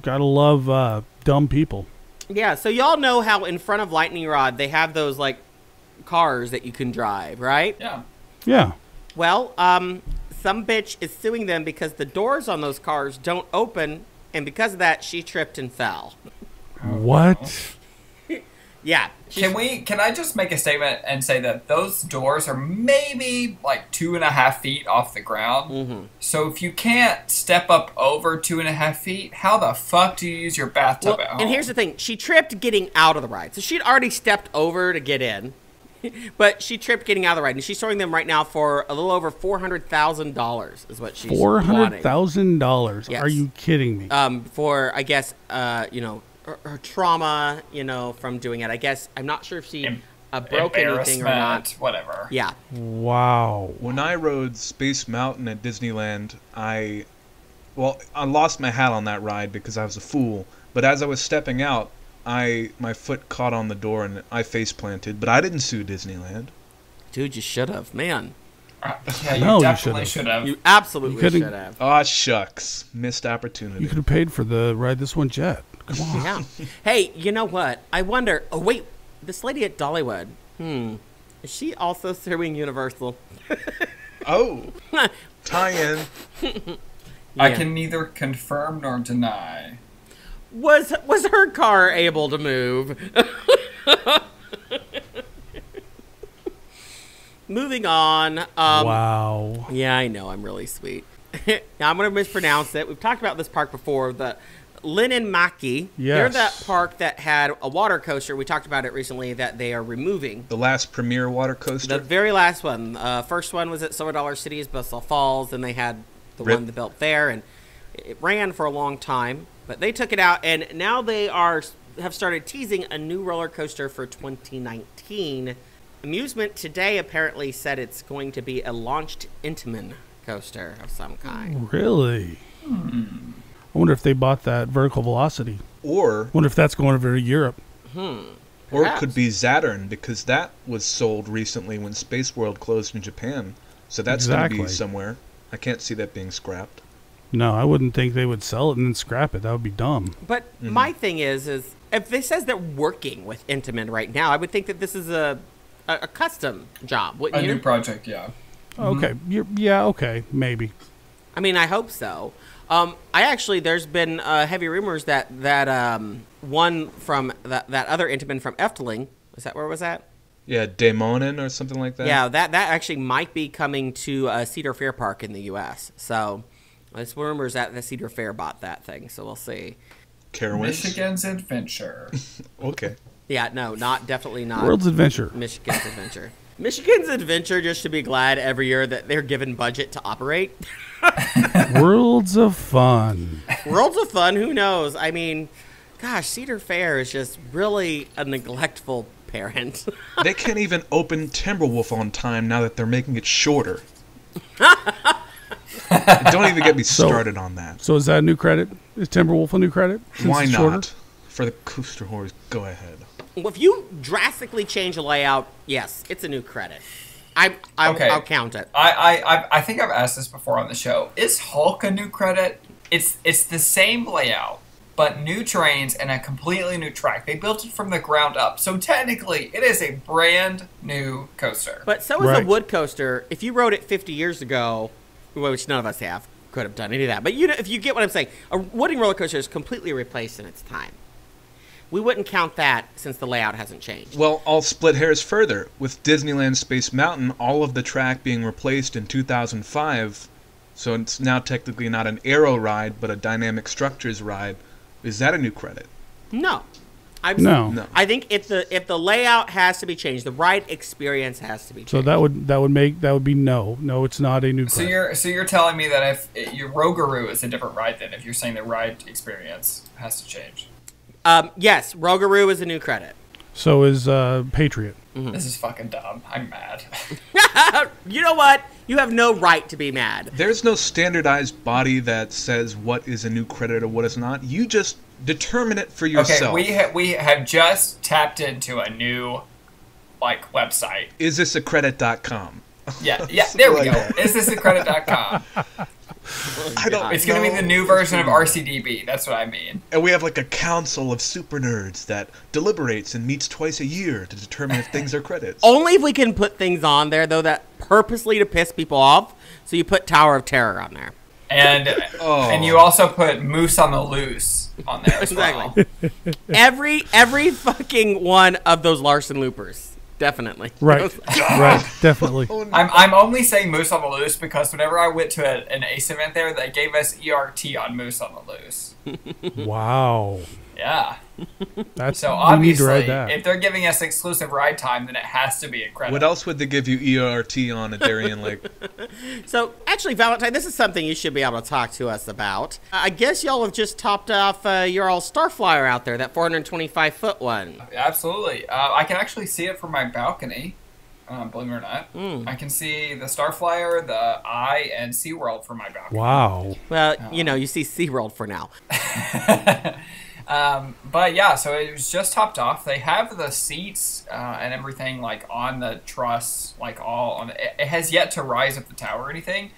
Speaker 2: Gotta love dumb people.
Speaker 1: Yeah, so y'all know how in front of Lightning Rod they have those like cars that you can drive, right?
Speaker 13: Yeah.
Speaker 2: Yeah.
Speaker 1: Well, some bitch is suing them because the doors on those cars don't open, and because of that, she tripped and fell.
Speaker 2: What?
Speaker 1: Yeah.
Speaker 13: Can I just make a statement and say that those doors are maybe like 2.5 feet off the ground?
Speaker 1: Mm-hmm.
Speaker 13: So if you can't step up over 2.5 feet, how the fuck do you use your bathtub at home?
Speaker 1: And here's the thing. She tripped getting out of the ride. So she'd already stepped over to get in. But she tripped getting out of the ride, and she's throwing them right now for a little over $400,000 is what she's
Speaker 2: $400,000?
Speaker 1: Yes.
Speaker 2: Are you kidding me?
Speaker 1: For, I guess, her trauma, from doing it. I guess, I'm not sure if she broke anything or not.
Speaker 13: Whatever.
Speaker 1: Yeah.
Speaker 2: Wow.
Speaker 12: When I rode Space Mountain at Disneyland, I lost my hat on that ride because I was a fool. But as I was stepping out, my foot caught on the door and I face planted, but I didn't sue Disneyland.
Speaker 1: Dude, you should have, man.
Speaker 13: Yeah, you definitely should have.
Speaker 1: You absolutely should have.
Speaker 12: Aw, shucks. Missed opportunity.
Speaker 2: You could have paid for the Ride This One jet. Come on.
Speaker 1: Yeah. Hey, you know what? I wonder. Oh, wait. This lady at Dollywood. Is she also suing Universal?
Speaker 12: Oh. Tie-in.
Speaker 1: Yeah.
Speaker 13: I can neither confirm nor deny.
Speaker 1: Was her car able to move? Moving on.
Speaker 2: Wow.
Speaker 1: Yeah, I know. I'm really sweet. Now, I'm going to mispronounce it. We've talked about this park before. The Linnanmäki.
Speaker 2: Yes.
Speaker 1: They're that park that had a water coaster. We talked about it recently that they are removing.
Speaker 12: The last premier water coaster?
Speaker 1: The very last one. First one was at Silver Dollar City's Bissell Falls. Then they had the one they built there. And it ran for a long time. But they took it out. And now they have started teasing a new roller coaster for 2019. Amusement Today apparently said it's going to be a launched Intamin coaster of some kind.
Speaker 2: Really? I wonder if they bought that Vertical Velocity.
Speaker 12: Or...
Speaker 2: wonder if that's going over to Europe.
Speaker 12: Or it could be Saturn, because that was sold recently when Space World closed in Japan. So that's going to be somewhere. I can't see that being scrapped.
Speaker 2: No, I wouldn't think they would sell it and then scrap it. That would be dumb.
Speaker 1: But my thing is if it says they're working with Intamin right now, I would think that this is a custom job, wouldn't you?
Speaker 13: A new project, yeah.
Speaker 2: Okay. Yeah, okay. Maybe.
Speaker 1: I mean, I hope so. There's been heavy rumors that one from that other Intamin from Efteling, where was that?
Speaker 12: Yeah, Daemonen or something like that?
Speaker 1: Yeah, that actually might be coming to Cedar Fair Park in the U.S. So there's rumors that the Cedar Fair bought that thing, so we'll see.
Speaker 12: Carowinds?
Speaker 13: Michigan's Adventure.
Speaker 12: Okay.
Speaker 1: Yeah, no, definitely not.
Speaker 2: World's Adventure.
Speaker 1: Michigan's Adventure. Michigan's Adventure, just to be glad every year that they're given budget to operate.
Speaker 2: Worlds of Fun.
Speaker 1: Worlds of Fun, who knows? I mean, gosh, Cedar Fair is just really a neglectful parent.
Speaker 12: They can't even open Timberwolf on time now that they're making it shorter. Don't even get me started on that.
Speaker 2: So is that a new credit? Is Timberwolf a new credit?
Speaker 12: Why not?
Speaker 2: Shorter?
Speaker 12: For the coaster whores, go ahead.
Speaker 1: Well, if you drastically change a layout, yes, it's a new credit. I'll count it.
Speaker 13: I think I've asked this before on the show. Is Hulk a new credit? It's the same layout, but new trains and a completely new track. They built it from the ground up. So technically, it is a brand new coaster.
Speaker 1: But so is a wood coaster. If you rode it 50 years ago, which none of us could have done any of that. But if you get what I'm saying, a wooden roller coaster is completely replaced in its time. We wouldn't count that since the layout hasn't changed.
Speaker 12: Well, I'll split hairs further. With Disneyland Space Mountain, all of the track being replaced in 2005, so it's now technically not an aero ride, but a dynamic structures ride. Is that a new credit?
Speaker 1: No.
Speaker 2: No.
Speaker 1: I think if the layout has to be changed, the ride experience has to be changed.
Speaker 2: So that would be no. No, it's not a new credit.
Speaker 13: So you're telling me that if your Rougarou is a different ride, then if you're saying the ride experience has to change.
Speaker 1: Yes, Rougarou is a new credit.
Speaker 2: So is Patriot.
Speaker 1: Mm-hmm.
Speaker 13: This is fucking dumb. I'm mad.
Speaker 1: You know what? You have no right to be mad.
Speaker 12: There's no standardized body that says what is a new credit or what is not. You just determine it for yourself.
Speaker 13: Okay, we have just tapped into a new website.
Speaker 12: Is this a credit.com?
Speaker 13: Yeah, there we go. IsThisACredit.com. It's going to be the new version of RCDB. That's what I mean.
Speaker 12: And we have like a council of super nerds that deliberates and meets twice a year to determine if things are credits.
Speaker 1: Only if we can put things on there, though, that purposely to piss people off. So you put Tower of Terror on there.
Speaker 13: And you also put Moose on the Loose on there as well.
Speaker 1: Every fucking one of those Larson loopers. Definitely.
Speaker 2: Right. Right. Definitely.
Speaker 13: I'm only saying Moose on the Loose because whenever I went to an ACE event there, they gave us ERT on Moose on the Loose.
Speaker 2: Wow.
Speaker 13: Yeah.
Speaker 2: So
Speaker 13: obviously, if they're giving us exclusive ride time, then it has to be a credit.
Speaker 12: What else would they give you ERT on at Darien Lake?
Speaker 1: So, actually, Valentine, this is something you should be able to talk to us about. I guess y'all have just topped off your all Starflyer out there, that 425-foot one.
Speaker 13: Absolutely. I can actually see it from my balcony, believe it or not. I can see the Starflyer, the Eye, and SeaWorld from my balcony.
Speaker 2: Wow.
Speaker 1: Well, you see SeaWorld for now.
Speaker 13: But yeah, so it was just topped off. They have the seats and everything like on the truss, like all on it. It has yet to rise up the tower or anything.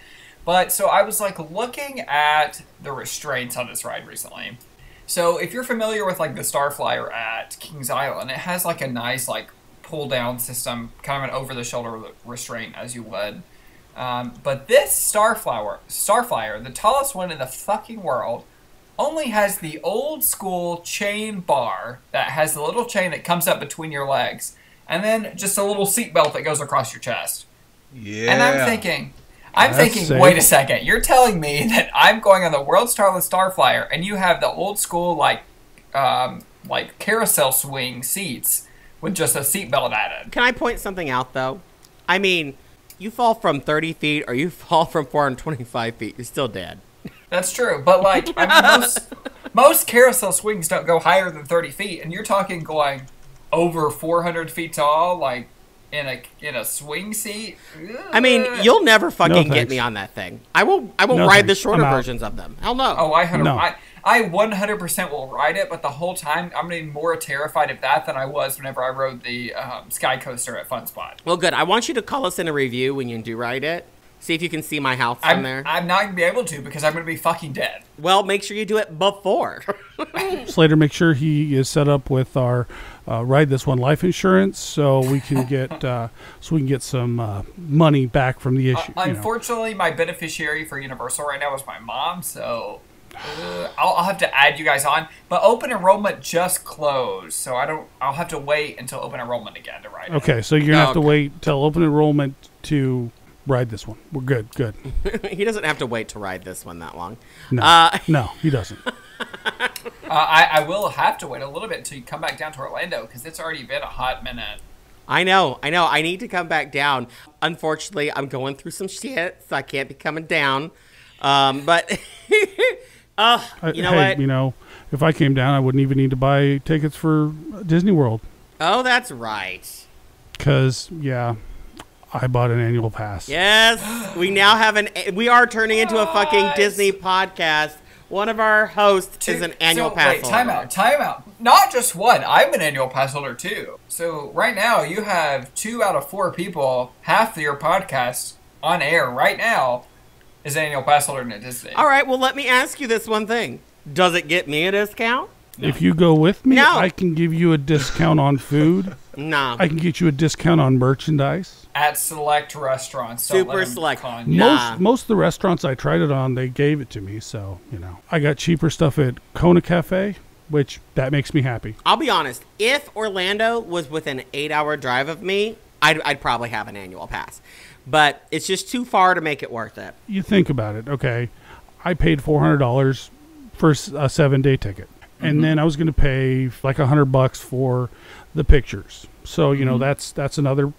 Speaker 13: But so I was like looking at the restraints on this ride recently. So if you're familiar with like the Starflyer at Kings Island, it has like a nice like pull down system, kind of an over the shoulder restraint as you would. But this Starflyer, the tallest one in the fucking world, only has the old school chain bar that has the little chain that comes up between your legs, and then just a little seatbelt that goes across your chest.
Speaker 12: Yeah.
Speaker 13: And I'm thinking, wait a second, you're telling me that I'm going on the world's tallest Starflyer, and you have the old school like carousel swing seats with just a seatbelt added.
Speaker 1: Can I point something out though? I mean, you fall from 30 feet or you fall from 425 feet, you're still dead.
Speaker 13: That's true, but like, I mean, most carousel swings don't go higher than 30 feet, and you're talking going over 400 feet tall, like in a swing seat.
Speaker 1: I mean, you'll never fucking get me on that thing. I won't ride the shorter versions of them. Hell no.
Speaker 13: Oh, I 100% will ride it, but the whole time I'm gonna be more terrified of that than I was whenever I rode the Sky Coaster at Fun Spot.
Speaker 1: Well, good. I want you to call us in a review when you do ride it. See if you can see my house from there.
Speaker 13: I'm not going to be able to because I'm going to be fucking dead.
Speaker 1: Well, make sure you do it before.
Speaker 2: Slater, make sure he is set up with our Ride This One life insurance so we can get some money back from the issue.
Speaker 13: Unfortunately, my beneficiary for Universal right now is my mom, so I'll have to add you guys on. But open enrollment just closed, so I'll have to wait until open enrollment again to ride it.
Speaker 2: Okay, so you're going to have to wait till open enrollment to ride this one. We're good.
Speaker 1: He doesn't have to wait to ride this one that long.
Speaker 2: No, he doesn't.
Speaker 13: I will have to wait a little bit until you come back down to Orlando because it's already been a hot minute.
Speaker 1: I know. I need to come back down. Unfortunately, I'm going through some shit, so I can't be coming down. But you know what?
Speaker 2: You know, if I came down, I wouldn't even need to buy tickets for Disney World.
Speaker 1: Oh, that's right.
Speaker 2: Because, I bought an annual pass.
Speaker 1: Yes, we now have we are turning into a fucking Disney podcast. One of our hosts is an annual pass holder.
Speaker 13: Wait, time out. Not just one. I'm an annual pass holder too. So right now you have 2 out of 4 people, half of your podcast on air right now is an annual pass holder at Disney.
Speaker 1: All right, well let me ask you this one thing. Does it get me a discount?
Speaker 2: No. If you go with me, I can give you a discount on food.
Speaker 1: No.
Speaker 2: I can get you a discount on merchandise.
Speaker 13: At select restaurants.
Speaker 1: Super select.
Speaker 2: Most of the restaurants I tried it on, they gave it to me. So, I got cheaper stuff at Kona Cafe, which that makes me happy.
Speaker 1: I'll be honest. If Orlando was within an 8-hour drive of me, I'd probably have an annual pass. But it's just too far to make it worth it.
Speaker 2: You think about it. Okay. I paid $400 for a 7-day ticket. And then I was going to pay like $100 for the pictures. So, that's another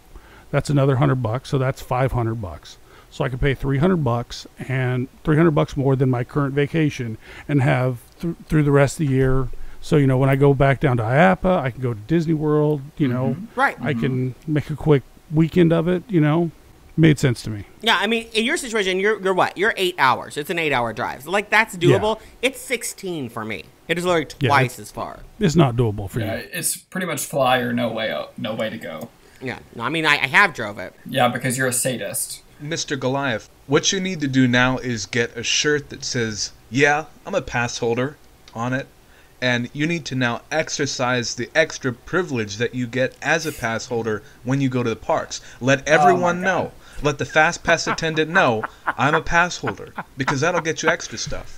Speaker 2: $100. So that's $500. So I could pay $300 and $300 more than my current vacation and have through the rest of the year. So, when I go back down to IAPA, I can go to Disney World,
Speaker 1: Right.
Speaker 2: I can make a quick weekend of it, Made sense to me.
Speaker 1: Yeah, I mean, in your situation, you're what? You're 8 hours. It's an 8-hour drive. So, that's doable. Yeah. It's 16 for me. It is literally twice as far.
Speaker 2: It's not doable for you.
Speaker 13: It's pretty much fly or no way to go.
Speaker 1: Yeah, no, I mean, I have drove it.
Speaker 13: Yeah, because you're a sadist.
Speaker 12: Mr. Goliath, what you need to do now is get a shirt that says, "Yeah, I'm a pass holder," on it. And you need to now exercise the extra privilege that you get as a pass holder when you go to the parks. Let everyone know. Let the Fast Pass attendant know I'm a pass holder, because that'll get you extra stuff.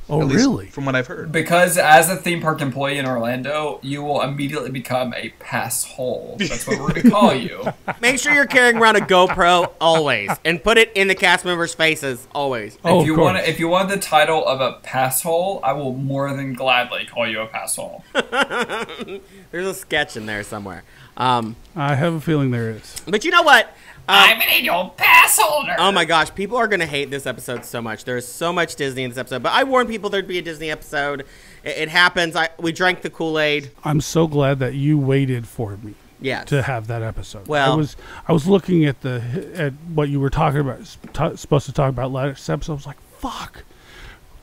Speaker 2: Oh,
Speaker 12: At least
Speaker 2: really?
Speaker 12: from what I've heard.
Speaker 13: Because as a theme park employee in Orlando, you will immediately become a pass hole. That's what we're going to call you.
Speaker 1: Make sure you're carrying around a GoPro always, and put it in the cast members' faces always.
Speaker 13: If you want the title of a pass hole, I will more than gladly call you a pass hole.
Speaker 1: There's a sketch in there somewhere.
Speaker 2: I have a feeling there is.
Speaker 1: But you know what?
Speaker 13: I'm an annual pass holder.
Speaker 1: Oh my gosh, people are going to hate this episode so much. There's so much Disney in this episode. But I warned people there'd be a Disney episode. It happens. We drank the Kool-Aid.
Speaker 2: I'm so glad that you waited for me.
Speaker 1: Yes.
Speaker 2: To have that episode.
Speaker 1: Well,
Speaker 2: I was looking at what you were talking about, supposed to talk about last episode. I was like, fuck,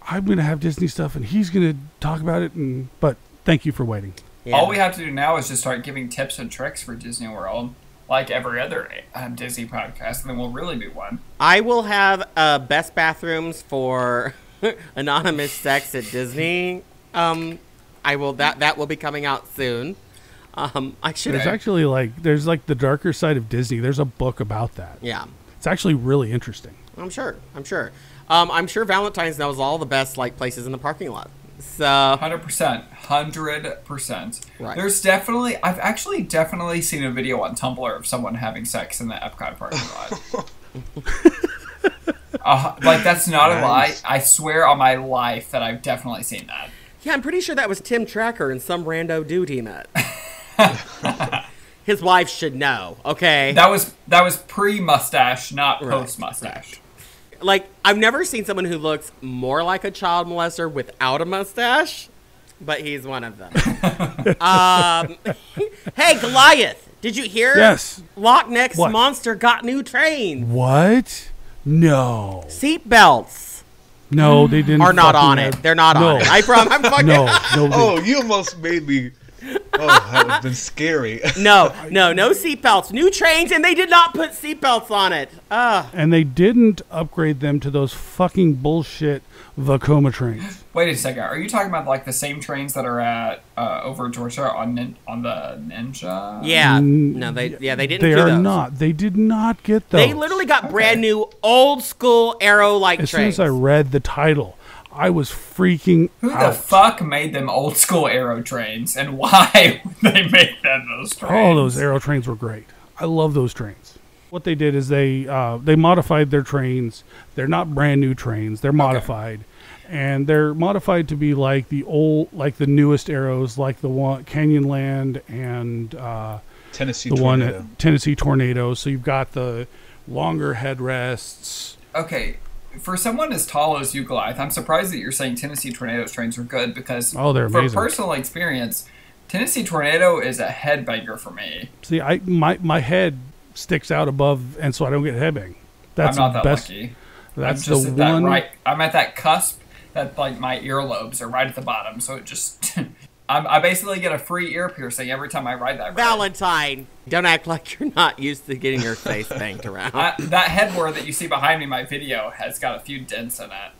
Speaker 2: I'm going to have Disney stuff and he's going to talk about it. But thank you for waiting.
Speaker 13: Yeah. All we have to do now is just start giving tips and tricks for Disney World, like every other Disney podcast, and then we'll really be one.
Speaker 1: I will have best bathrooms for anonymous sex at Disney. I will that will be coming out soon. I should.
Speaker 2: There's actually there's the darker side of Disney. There's a book about that.
Speaker 1: Yeah,
Speaker 2: it's actually really interesting.
Speaker 1: I'm sure. I'm sure Valentine's knows all the best places in the parking lot. So
Speaker 13: 100%. Right. There's I've actually definitely seen a video on Tumblr of someone having sex in the Epcot parking lot. That's not a lie. I swear on my life that I've definitely seen that.
Speaker 1: Yeah, I'm pretty sure that was Tim Tracker and some rando dude he met. His wife should know. Okay.
Speaker 13: That was pre-mustache, not post-mustache.
Speaker 1: Right. I've never seen someone who looks more like a child molester without a mustache, but he's one of them. Hey, Goliath, did you hear?
Speaker 2: Yes.
Speaker 1: Loch Ness Monster got new trains.
Speaker 2: What? No.
Speaker 1: Seat belts.
Speaker 2: No, they didn't.
Speaker 1: Are not on it. They're not on it. I'm fucking.
Speaker 2: No.
Speaker 12: Oh, you almost made me. Oh, that would have been scary.
Speaker 1: No seatbelts. New trains, and they did not put seatbelts on it.
Speaker 2: And they didn't upgrade them to those fucking bullshit Vekoma trains.
Speaker 13: Wait a second. Are you talking about the same trains that are at over Georgia on the Ninja?
Speaker 1: Yeah. No, they didn't.
Speaker 2: They
Speaker 1: do
Speaker 2: are
Speaker 1: those.
Speaker 2: not. They did not get those.
Speaker 1: They literally got brand new, old school Aero-like trains.
Speaker 2: As soon as I read the title, I was freaking
Speaker 13: Who
Speaker 2: out.
Speaker 13: the fuck made them old school Aero trains, and why would they make them those trains?
Speaker 2: Oh, those Aero trains were great. I love those trains. What they did is they modified their trains. They're not brand new trains. They're modified, and they're modified to be like the newest Aeros, like the one Canyonland and
Speaker 12: Tennessee
Speaker 2: Tennessee Tornado. So you've got the longer headrests.
Speaker 13: Okay. For someone as tall as you, Goliath, I'm surprised that you're saying Tennessee Tornado's trains are good because
Speaker 2: they're amazing.
Speaker 13: For personal experience, Tennessee Tornado is a headbanger for me.
Speaker 2: See, my head sticks out above, and so I don't get headbang. That's
Speaker 13: I'm not that
Speaker 2: best.
Speaker 13: lucky.
Speaker 2: That's
Speaker 13: I'm just
Speaker 2: the
Speaker 13: at
Speaker 2: one.
Speaker 13: I'm at that cusp that my earlobes are right at the bottom, so it just I basically get a free ear piercing every time I ride that ride.
Speaker 1: Valentine, don't act like you're not used to getting your face banged around.
Speaker 13: That headboard that you see behind me in my video has got a few dents in
Speaker 1: it.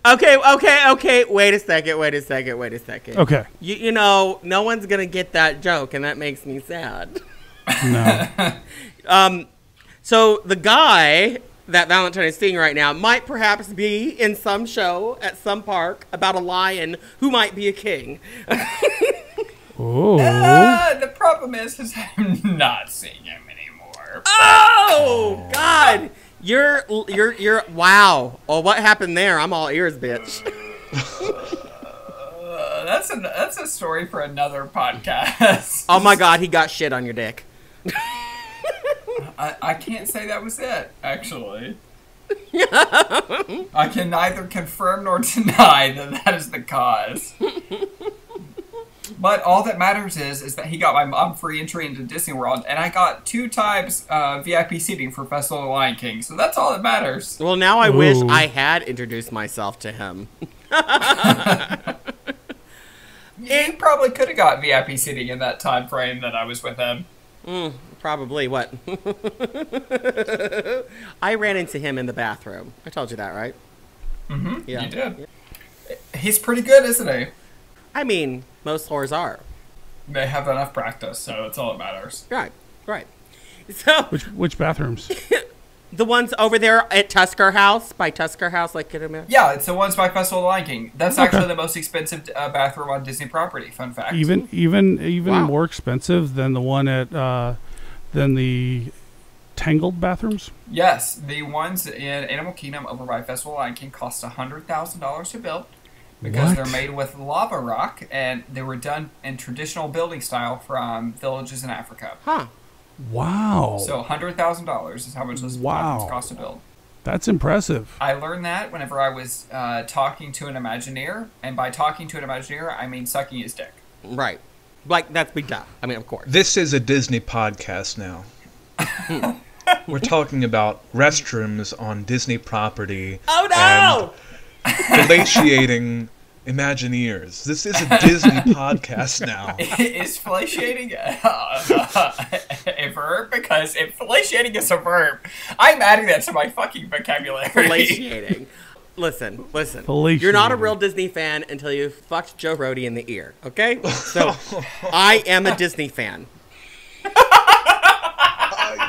Speaker 1: Okay. Wait a second.
Speaker 2: Okay.
Speaker 1: You know, no one's gonna get that joke, and that makes me sad.
Speaker 2: No.
Speaker 1: So the guy that Valentine is seeing right now might perhaps be in some show at some park about a lion who might be a king.
Speaker 2: Oh.
Speaker 13: The problem is I'm not seeing him anymore.
Speaker 1: Oh God. You're wow. Oh, what happened there? I'm all ears, bitch.
Speaker 13: That's a story for another podcast.
Speaker 1: Oh my God, he got shit on your dick.
Speaker 13: I can't say that was it, actually. I can neither confirm nor deny that is the cause. But all that matters is that he got my mom free entry into Disney World, and I got 2 times VIP seating for Festival of the Lion King. So that's all that matters.
Speaker 1: Well, now I wish I had introduced myself to him.
Speaker 13: He probably could have got VIP seating in that time frame that I was with him.
Speaker 1: Probably. What? I ran into him in the bathroom. I told you that, right?
Speaker 13: Mm-hmm.
Speaker 1: Yeah.
Speaker 13: You did. He's pretty good, isn't he?
Speaker 1: I mean, most whores are.
Speaker 13: They have enough practice, so it's all that matters.
Speaker 1: Right. So
Speaker 2: which bathrooms?
Speaker 1: The ones over there at Tusker House, by Tusker House, like in America?
Speaker 13: Yeah, it's the ones by Festival of the Lion King. That's actually the most expensive bathroom on Disney property. Fun fact.
Speaker 2: Even more expensive than the one at than the Tangled bathrooms?
Speaker 13: Yes, the ones in Animal Kingdom over by Festival of the Lion King cost $100,000 to build because they're made with lava rock and they were done in traditional building style from villages in Africa.
Speaker 1: Huh.
Speaker 2: Wow.
Speaker 13: So $100,000 is how much those bathrooms cost to build.
Speaker 2: That's impressive.
Speaker 13: I learned that whenever I was talking to an Imagineer, and by talking to an Imagineer, I mean sucking his dick.
Speaker 1: Right. Like, that's big duh. I mean, of course.
Speaker 12: This is a Disney podcast now. We're talking about restrooms on Disney property.
Speaker 1: Oh, no!
Speaker 12: And fellatiating Imagineers. This is a Disney podcast now.
Speaker 13: Is fellatiating a verb? Because if fellatiating is a verb, I'm adding that to my fucking vocabulary.
Speaker 1: Fellatiating. Listen. You're not a real Disney fan until you fucked Joe Rohde in the ear, okay? So, I am a Disney fan.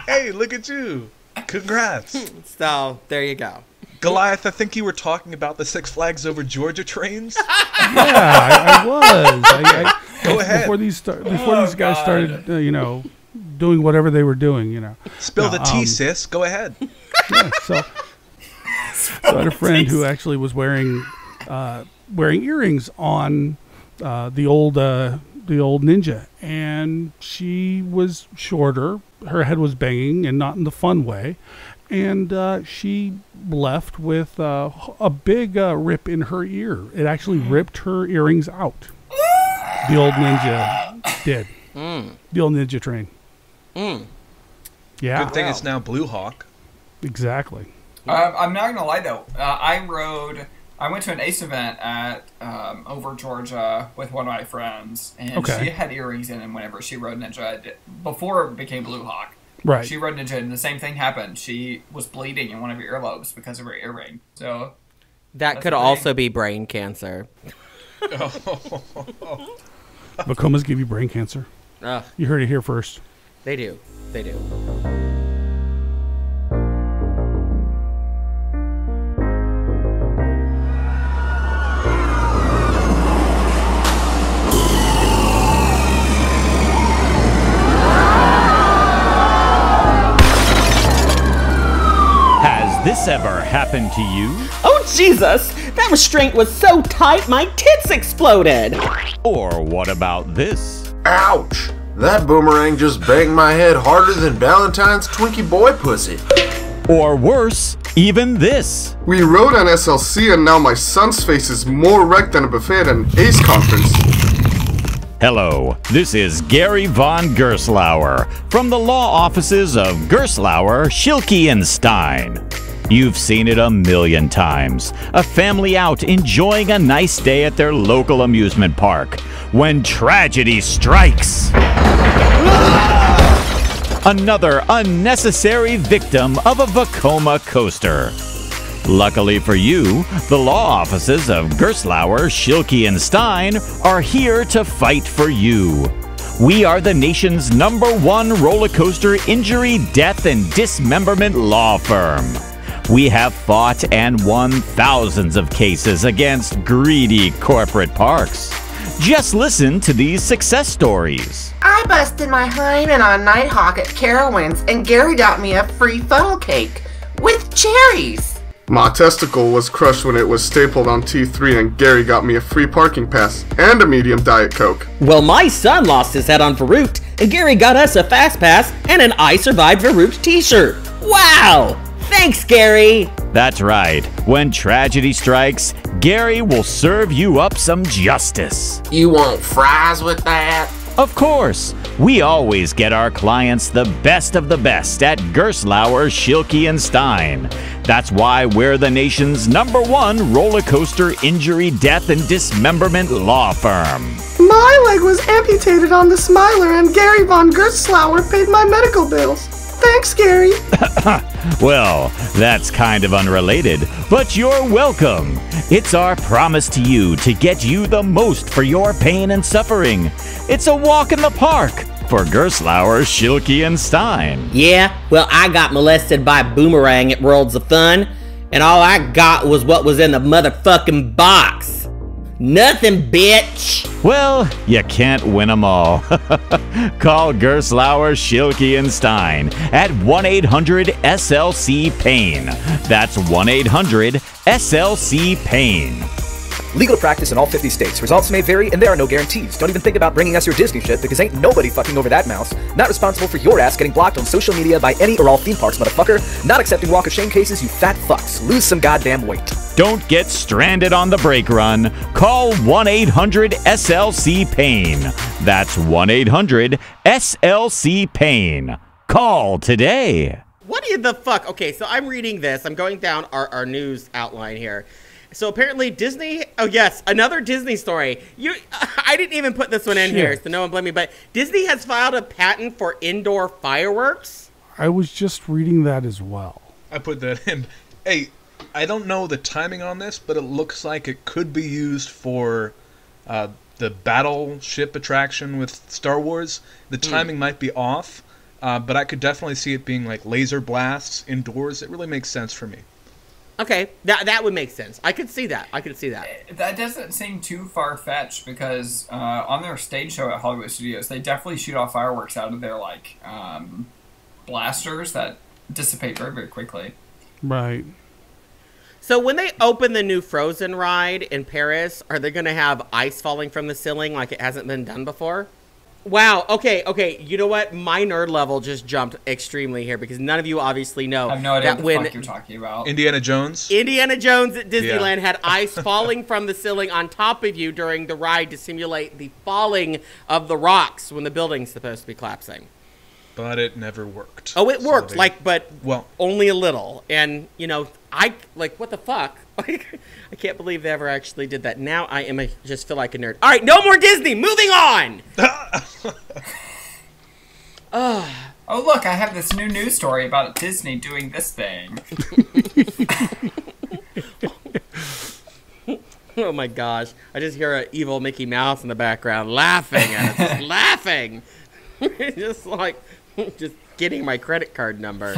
Speaker 12: Hey, look at you. Congrats.
Speaker 1: So, there you go.
Speaker 12: Goliath, I think you were talking about the Six Flags Over Georgia trains.
Speaker 2: Yeah, I was.
Speaker 12: Go ahead.
Speaker 2: Before these guys started, doing whatever they were doing,
Speaker 12: Spill the tea, sis. Go ahead.
Speaker 2: Yeah, so I had a friend who actually was wearing earrings on the old Ninja, and she was shorter. Her head was banging, and not in the fun way. And she left with a big rip in her ear. It actually ripped her earrings out. The old Ninja did. The old Ninja train. Yeah.
Speaker 12: Good thing it's now Blue Hawk.
Speaker 2: Exactly.
Speaker 13: I'm not gonna lie though. I went to an Ace event at over Georgia with one of my friends, and she had earrings in, and whenever she rode Ninja, before it became Blue Hawk.
Speaker 2: Right.
Speaker 13: She rode Ninja, and the same thing happened. She was bleeding in one of her earlobes because of her earring. So
Speaker 1: that could also be brain cancer.
Speaker 2: Vacomas give you brain cancer. You heard it here first.
Speaker 1: They do.
Speaker 14: This ever happened to you?
Speaker 1: Oh, Jesus! That restraint was so tight, my tits exploded!
Speaker 14: Or what about this?
Speaker 4: Ouch! That boomerang just banged my head harder than Valentine's Twinkie boy pussy.
Speaker 14: Or worse, even this.
Speaker 6: We rode on SLC and now my son's face is more wrecked than a buffet at an ACE conference.
Speaker 14: Hello, this is Gary Von Gerslauer from the law offices of Gerslauer, Schilke, and Stein. You've seen it a million times. A family out enjoying a nice day at their local amusement park. When tragedy strikes. Another unnecessary victim of a Vekoma coaster. Luckily for you, the law offices of Gerslauer, Schilke, and Stein are here to fight for you. We are the nation's #1 roller coaster injury, death, and dismemberment law firm. We have fought and won thousands of cases against greedy corporate parks. Just listen to these success stories.
Speaker 15: I busted my hymen on Nighthawk at Carowinds, and Gary got me a free funnel cake with cherries.
Speaker 6: My testicle was crushed when it was stapled on T3, and Gary got me a free parking pass and a medium Diet Coke.
Speaker 1: Well, my son lost his head on Farouk, and Gary got us a fast pass and an I Survived Farouk t-shirt. Wow! Thanks, Gary!
Speaker 14: That's right. When tragedy strikes, Gary will serve you up some justice.
Speaker 15: You want fries with that?
Speaker 14: Of course. We always get our clients the best of the best at Gerstlauer, Schilke & Stein. That's why we're the nation's #1 roller coaster injury, death, and dismemberment law firm.
Speaker 16: My leg was amputated on the Smiler and Gary von Gerstlauer paid my medical bills. Thanks, Gary.
Speaker 14: Well, that's kind of unrelated, but you're welcome. It's our promise to you to get you the most for your pain and suffering. It's a walk in the park for Gerstlauer, Schilke & Stein.
Speaker 1: Yeah, well, I got molested by Boomerang at Worlds of Fun, and all I got was what was in the motherfucking box. Nothing, bitch.
Speaker 14: Well, you can't win them all. Call Gerstlauer, Schilke & Stein at 1-800-SLC-PAIN. That's 1-800-SLC-PAIN.
Speaker 17: Legal practice in all 50 states. Results may vary, and there are no guarantees. Don't even think about bringing us your Disney shit, because ain't nobody fucking over that mouse. Not responsible for your ass getting blocked on social media by any or all theme parks, motherfucker. Not accepting walk of shame cases, you fat fucks. Lose some goddamn weight.
Speaker 14: Don't get stranded on the brake run. Call 1-800-SLC-PAIN. That's 1-800-SLC-PAIN. Call today.
Speaker 1: What in the fuck? Okay, so I'm reading this. I'm going down our news outline here. So apparently Disney, oh yes, another Disney story. I didn't even put this one in here, so no one blame me, but Disney has filed a patent for indoor fireworks.
Speaker 2: I was just reading that as well.
Speaker 12: I put that in. Hey, I don't know the timing on this, but it looks like it could be used for the battleship attraction with Star Wars. The timing might be off, but I could definitely see it being like laser blasts indoors. It really makes sense for me.
Speaker 1: Okay, that would make sense. I could see that.
Speaker 13: That doesn't seem too far-fetched because on their stage show at Hollywood Studios, they definitely shoot off fireworks out of their like blasters that dissipate very, very quickly.
Speaker 2: Right.
Speaker 1: So when they open the new Frozen ride in Paris, are they going to have ice falling from the ceiling like it hasn't been done before? Wow. Okay. You know what? My nerd level just jumped extremely here because none of you obviously know.
Speaker 13: I have no idea what the fuck you're talking about.
Speaker 12: Indiana Jones?
Speaker 1: Indiana Jones at Disneyland had ice falling from the ceiling on top of you during the ride to simulate the falling of the rocks when the building's supposed to be collapsing.
Speaker 12: But it never worked.
Speaker 1: Oh, it worked, but
Speaker 12: well,
Speaker 1: only a little. And, I, what the fuck? I can't believe they ever actually did that. Now I just feel like a nerd. All right, no more Disney. Moving on.
Speaker 13: Oh, look, I have this new news story about Disney doing this thing.
Speaker 1: Oh, my gosh. I just hear an evil Mickey Mouse in the background laughing at us. Laughing. Just getting my credit card number.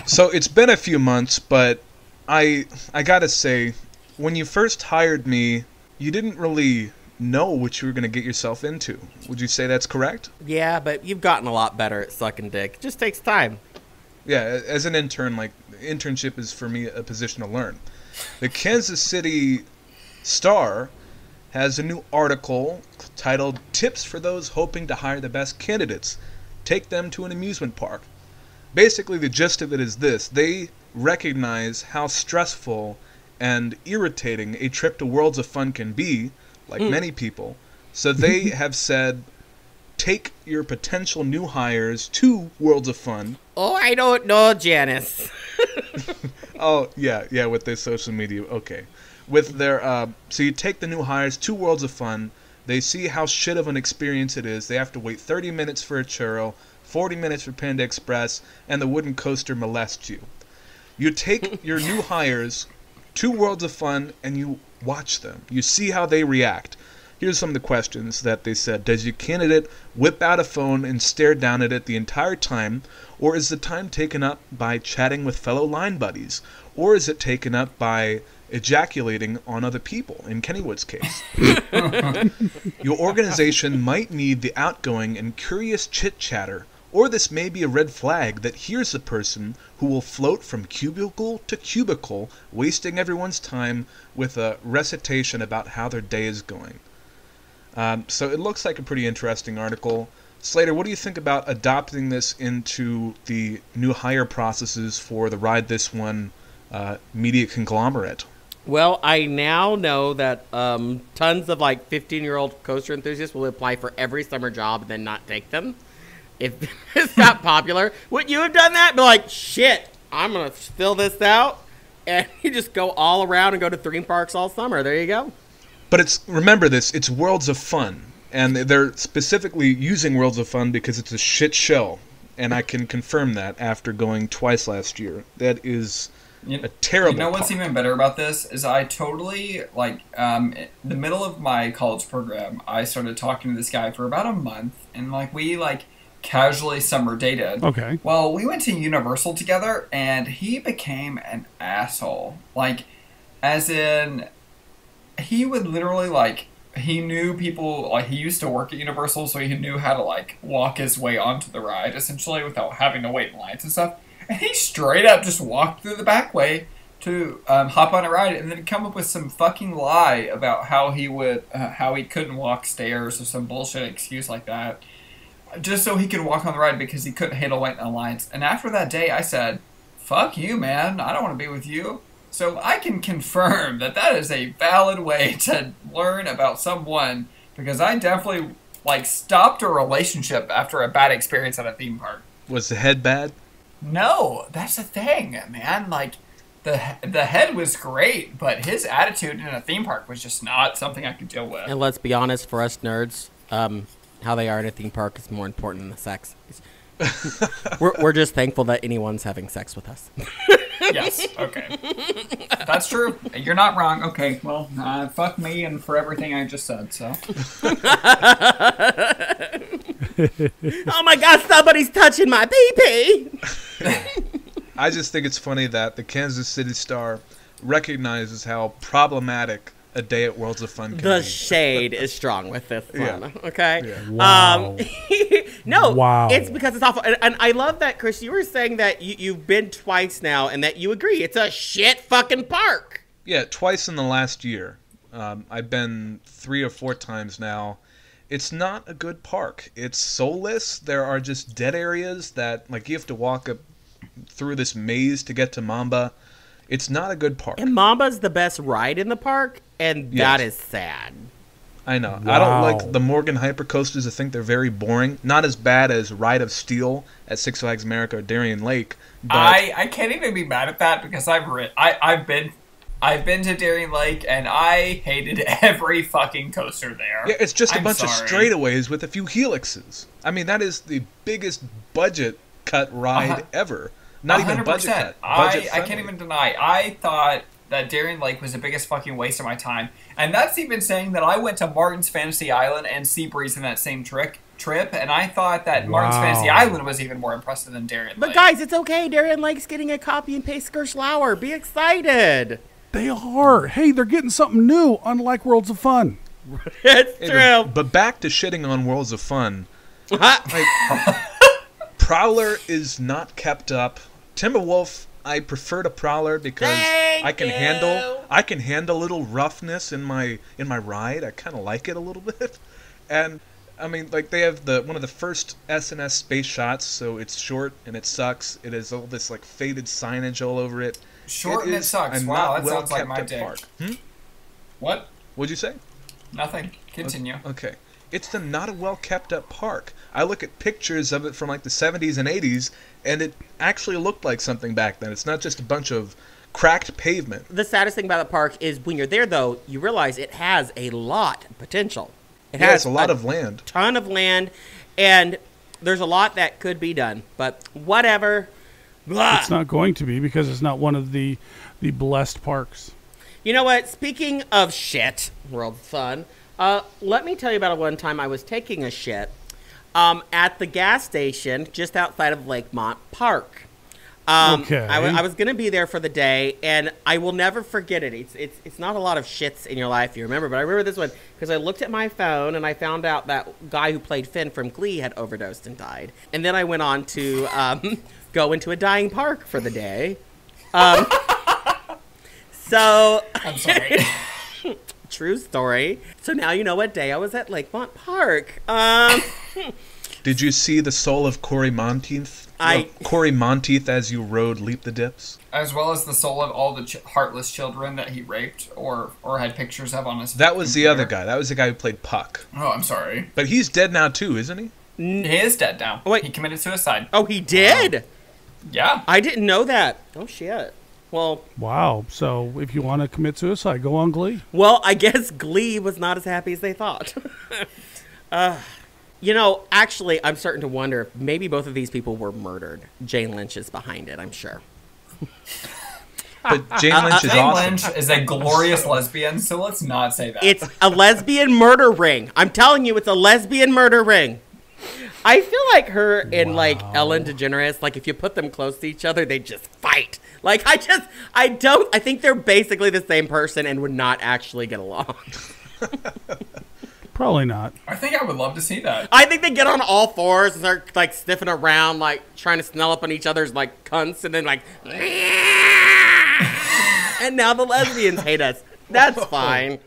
Speaker 12: So it's been a few months, but I gotta say, when you first hired me, you didn't really know what you were gonna get yourself into. Would you say that's correct?
Speaker 1: Yeah, but you've gotten a lot better at sucking dick. It just takes time.
Speaker 12: Yeah, as an intern, internship is for me a position to learn. The Kansas City Star has a new article titled "Tips for Those Hoping to Hire the Best Candidates. Take them to an amusement park." Basically, the gist of it is this. They recognize how stressful and irritating a trip to Worlds of Fun can be, like many people. So they have said, take your potential new hires to Worlds of Fun.
Speaker 1: Oh, I don't know, Janice.
Speaker 12: Oh, yeah, with their social media. Okay. With their, so you take the new hires to Worlds of Fun. They see how shit of an experience it is. They have to wait 30 minutes for a churro, 40 minutes for Panda Express, and the wooden coaster molests you. You take your new hires to Worlds of Fun, and you watch them. You see how they react. Here's some of the questions that they said. Does your candidate whip out a phone and stare down at it the entire time? Or is the time taken up by chatting with fellow line buddies? Or is it taken up by ejaculating on other people, in Kennywood's case? Your organization might need the outgoing and curious chit-chatter, or this may be a red flag that here's a person who will float from cubicle to cubicle, wasting everyone's time with a recitation about how their day is going. So it looks like a pretty interesting article. Slater, what do you think about adopting this into the new hire processes for the Ride This One media conglomerate.
Speaker 1: Well, I now know that tons of like 15-year-old coaster enthusiasts will apply for every summer job and then not take them if it's not popular. Would you have done that? Be like, shit, I'm gonna fill this out, and you just go all around and go to theme parks all summer. There you go.
Speaker 12: But remember this, it's Worlds of Fun, and they're specifically using Worlds of Fun because it's a shit show, and I can confirm that after going twice last year. That is a terrible.
Speaker 13: You know what's even better about this is I totally in the middle of my college program, I started talking to this guy for about a month, and we casually summer dated.
Speaker 2: Okay.
Speaker 13: Well, we went to Universal together, and he became an asshole. As in, he would literally he knew people, he used to work at Universal, so he knew how to walk his way onto the ride essentially without having to wait in lines and stuff. And he straight up just walked through the back way to hop on a ride, and then come up with some fucking lie about how he couldn't walk stairs or some bullshit excuse like that, just so he could walk on the ride because he couldn't handle waiting in lines. And after that day, I said, "Fuck you, man! I don't want to be with you." So I can confirm that is a valid way to learn about someone, because I definitely stopped a relationship after a bad experience at a theme park.
Speaker 12: Was the head bad?
Speaker 13: No, that's the thing, man. The head was great, but his attitude in a theme park was just not something I could deal with.
Speaker 1: And let's be honest, for us nerds, how they are in a theme park is more important than the sex. we're just thankful that anyone's having sex with us.
Speaker 13: Yes, okay. That's true. You're not wrong. Okay, well, fuck me and for everything I just said, so.
Speaker 1: Oh my god, somebody's touching my pee-pee!
Speaker 12: I just think it's funny that the Kansas City Star recognizes how problematic a day at Worlds of Fun can
Speaker 1: The
Speaker 12: be.
Speaker 1: shade is strong with this one, okay?
Speaker 12: Yeah.
Speaker 2: Wow.
Speaker 1: No,
Speaker 2: Wow.
Speaker 1: it's because it's awful. And I love that, Chris, you were saying that you've been twice now and that you agree. It's a shit fucking park.
Speaker 12: Yeah, twice in the last year. I've been 3 or 4 times now. It's not a good park. It's soulless. There are just dead areas that, you have to walk through this maze to get to Mamba. It's not a good park.
Speaker 1: And Mamba's the best ride in the park, and that is sad.
Speaker 12: I know.
Speaker 2: Wow.
Speaker 12: I don't like the Morgan Hyper Coasters. I think they're very boring. Not as bad as Ride of Steel at Six Flags America or Darien Lake. But
Speaker 13: I can't even be mad at that because I've been to Darien Lake and I hated every fucking coaster there.
Speaker 12: yeah, it's just a bunch of straightaways with a few helixes. I mean, that is the biggest budget cut ride ever. Not even budget cut.
Speaker 13: I can't even deny. I thought that Darien Lake was the biggest fucking waste of my time. And that's even saying that I went to Martin's Fantasy Island and Seabreeze in that same trip, and I thought that Martin's Fantasy Island was even more impressive than Darien Lake.
Speaker 1: But guys, it's okay. Darien Lake's getting a copy and paste Gerstlauer. Be excited.
Speaker 2: They are. Hey, they're getting something new, unlike Worlds of Fun.
Speaker 1: It's true.
Speaker 12: But back to shitting on Worlds of Fun. Prowler is not kept up. Timberwolf, I prefer to Prowler because I can handle a little roughness in my ride. I kind of like it a little bit. And I mean, they have one of the first S&S space shots, so it's short and it sucks. It has all this faded signage all over it.
Speaker 13: Short and it sucks. Wow, that sounds like my dick.
Speaker 12: Park.
Speaker 13: What?
Speaker 12: What'd you say?
Speaker 13: Nothing. Continue.
Speaker 12: Okay. It's not a well-kept-up park. I look at pictures of it from the 70s and 80s, and it actually looked like something back then. It's not just a bunch of cracked pavement.
Speaker 1: The saddest thing about the park is when you're there, though, you realize it has a lot of potential. It has
Speaker 12: a lot of land.
Speaker 1: Ton of land, and there's a lot that could be done, but whatever. Blah.
Speaker 2: It's not going to be because it's not one of the blessed parks.
Speaker 1: You know what? Speaking of shit, World of Fun, let me tell you about one time I was taking a shit at the gas station just outside of Lakemont Park.
Speaker 2: Okay.
Speaker 1: I was going to be there for the day, and I will never forget it. It's not a lot of shits in your life you remember, but I remember this one because I looked at my phone, and I found out that guy who played Finn from Glee had overdosed and died. And then I went on to go into a dying park for the day. So
Speaker 13: I'm sorry.
Speaker 1: True story. So now you know what day I was at Lakemont Park.
Speaker 12: Did you see the soul of Corey Monteith? Corey Monteith as you rode Leap the Dips?
Speaker 13: As well as the soul of all the heartless children that he raped or had pictures of on his
Speaker 12: That was
Speaker 13: computer.
Speaker 12: the other guy. That was the guy who played Puck.
Speaker 13: Oh, I'm sorry.
Speaker 12: But he's dead now too, isn't he?
Speaker 13: He is dead now.
Speaker 1: Wait.
Speaker 13: He committed suicide.
Speaker 1: Oh, he did?
Speaker 13: Yeah.
Speaker 1: I didn't know that. Oh, shit. Well...
Speaker 2: Wow. So, if you want to commit suicide, go on Glee.
Speaker 1: Well, I guess Glee was not as happy as they thought. You know, actually, I'm starting to wonder if maybe both of these people were murdered. Jane Lynch is behind it, I'm sure.
Speaker 12: But Jane Lynch is
Speaker 13: Jane
Speaker 12: awesome.
Speaker 13: Lynch is a glorious lesbian, so let's not say that.
Speaker 1: It's a lesbian murder ring. I'm telling you, it's a lesbian murder ring. I feel like her and, like, Ellen DeGeneres, like, if you put them close to each other, they just fight. Like, I think they're basically the same person and would not actually get along.
Speaker 2: Probably not.
Speaker 13: I think I would love to see that.
Speaker 1: I think they get on all fours and start, like, sniffing around, like, trying to snuggle up on each other's, like, cunts, and then, like, and now the lesbians hate us. That's fine.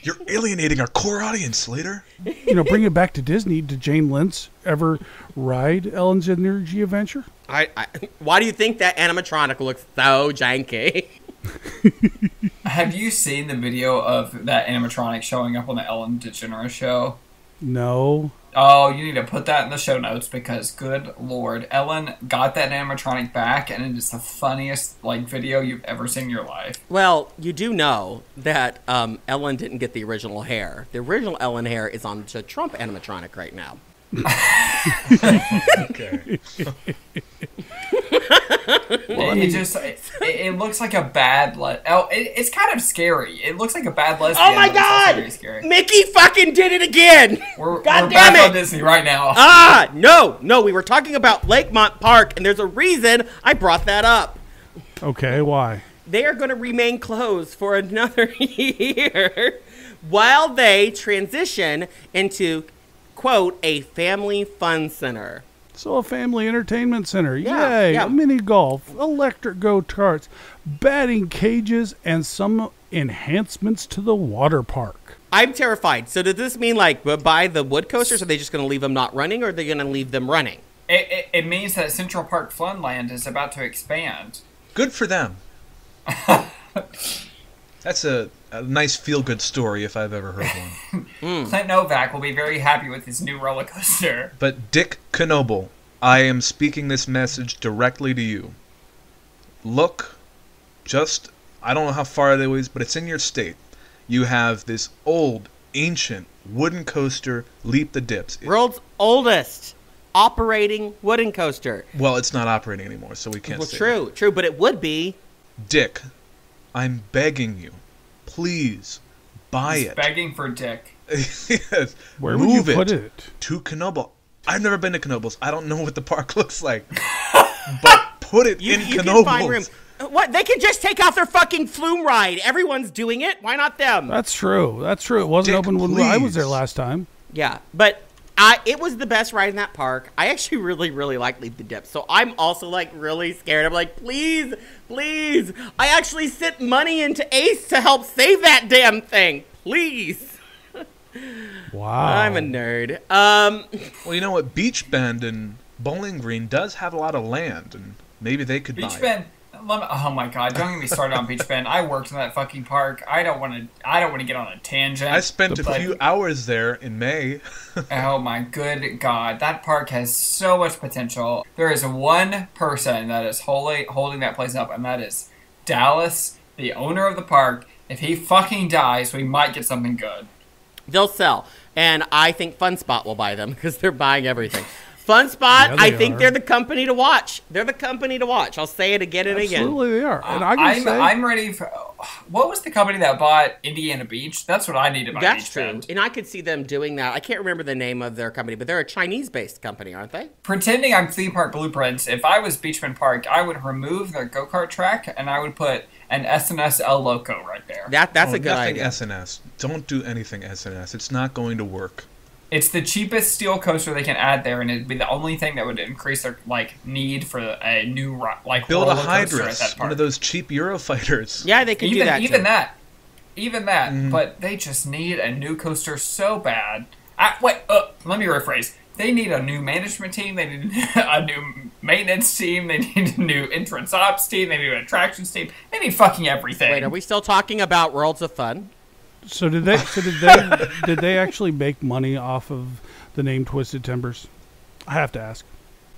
Speaker 12: You're alienating our core audience, Slater.
Speaker 2: You know, bring it back to Disney. Did Jane Lynch ever ride Ellen's Energy Adventure?
Speaker 1: Why do you think that animatronic looks so janky?
Speaker 13: Have you seen the video of that animatronic showing up on the Ellen DeGeneres show?
Speaker 2: No.
Speaker 13: Oh, you need to put that in the show notes because, good lord, Ellen got that animatronic back, and it is the funniest video you've ever seen in your life.
Speaker 1: Well, you do know that Ellen didn't get the original hair. The original Ellen hair is on the Trump animatronic right now.
Speaker 12: Okay.
Speaker 13: It looks like a bad it's kind of scary. It looks like a bad lesbian.
Speaker 1: Oh my god!
Speaker 13: Very scary.
Speaker 1: Mickey fucking did it again!
Speaker 13: We're
Speaker 1: damn
Speaker 13: back
Speaker 1: it!
Speaker 13: on Disney right now.
Speaker 1: No, we were talking about Lakemont Park, and there's a reason I brought that up.
Speaker 2: Okay, why?
Speaker 1: They are going to remain closed for another year while they transition into, quote, a family fun center.
Speaker 2: So a family entertainment center.
Speaker 1: Yeah,
Speaker 2: Yay.
Speaker 1: yeah.
Speaker 2: A mini golf, electric go-karts, batting cages, and some enhancements to the water park.
Speaker 1: I'm terrified. So does this mean, like, buy the wood coasters? Are they just going to leave them not running, or are they going to leave them running?
Speaker 13: It means that Central Park Funland is about to expand.
Speaker 12: Good for them. That's a nice feel-good story if I've ever heard one.
Speaker 13: Clint Novak will be very happy with his new roller coaster.
Speaker 12: But Dick Knoebel, I am speaking this message directly to you. Look, I don't know how far it is, but it's in your state. You have this old, ancient wooden coaster, Leap the Dips.
Speaker 1: World's oldest operating wooden coaster.
Speaker 12: Well, it's not operating anymore, so we can't say that.
Speaker 1: True, but it would be.
Speaker 12: Dick, I'm begging you, please buy
Speaker 13: He's
Speaker 12: it.
Speaker 13: Begging for Dick.
Speaker 12: Yes.
Speaker 2: Where would you put it?
Speaker 12: To Knoebel. I've never been to Knoebel's. I don't know what the park looks like. But put it in
Speaker 1: You can find room.
Speaker 12: Knoebel's.
Speaker 1: What? They can just take out their fucking flume ride. Everyone's doing it. Why not them?
Speaker 2: That's true. It wasn't
Speaker 12: Dick,
Speaker 2: open when I was there last time.
Speaker 1: Yeah, but it was the best ride in that park. I actually really, really like Leap the Dip. So I'm also, like, really scared. I'm like, please. I actually sent money into Ace to help save that damn thing. Please.
Speaker 2: Wow.
Speaker 1: I'm a nerd.
Speaker 12: Well, you know what? Beach Bend and Bowling Green does have a lot of land, and maybe they could buy
Speaker 13: Beach
Speaker 12: it.
Speaker 13: Bend. Oh my god! Don't get me started on Beach Bend. I worked in that fucking park. I don't want to get on a tangent.
Speaker 12: I spent a few hours there in May.
Speaker 13: Oh my good god! That park has so much potential. There is one person that is holding that place up, and that is Dallas, the owner of the park. If he fucking dies, we might get something good.
Speaker 1: They'll sell. And I think Fun Spot will buy them because they're buying everything. Fun Spot,
Speaker 2: Yeah,
Speaker 1: I think they're the company to watch. They're the company to watch. I'll say it again and again.
Speaker 2: Absolutely they are. And
Speaker 13: I'm ready for... What was the company that bought Indiana Beach? That's what I need to buy.
Speaker 1: That's
Speaker 13: Beach
Speaker 1: true.
Speaker 13: Bend.
Speaker 1: And I could see them doing that. I can't remember the name of their company, but they're a Chinese-based company, aren't they?
Speaker 13: Pretending I'm Theme Park Blueprints, if I was Beach Bend Park, I would remove their go-kart track and I would put an SNS El Loco right there.
Speaker 1: That's a good
Speaker 12: nothing
Speaker 1: idea.
Speaker 12: SNS. Don't do anything SNS. It's not going to work.
Speaker 13: It's the cheapest steel coaster they can add there, and it'd be the only thing that would increase their need for a new
Speaker 12: Build a
Speaker 13: roller coaster at
Speaker 12: Hydrus,
Speaker 13: that park.
Speaker 12: one of those cheap Eurofighters.
Speaker 1: Yeah, they could do that.
Speaker 13: Even that. But they just need a new coaster so bad. Let me rephrase. They need a new management team. They need a new maintenance team. They need a new entrance ops team. They need an attractions team. They need fucking everything.
Speaker 1: Wait, are we still talking about Worlds of Fun?
Speaker 2: So did they actually make money off of the name Twisted Timbers? I have to ask.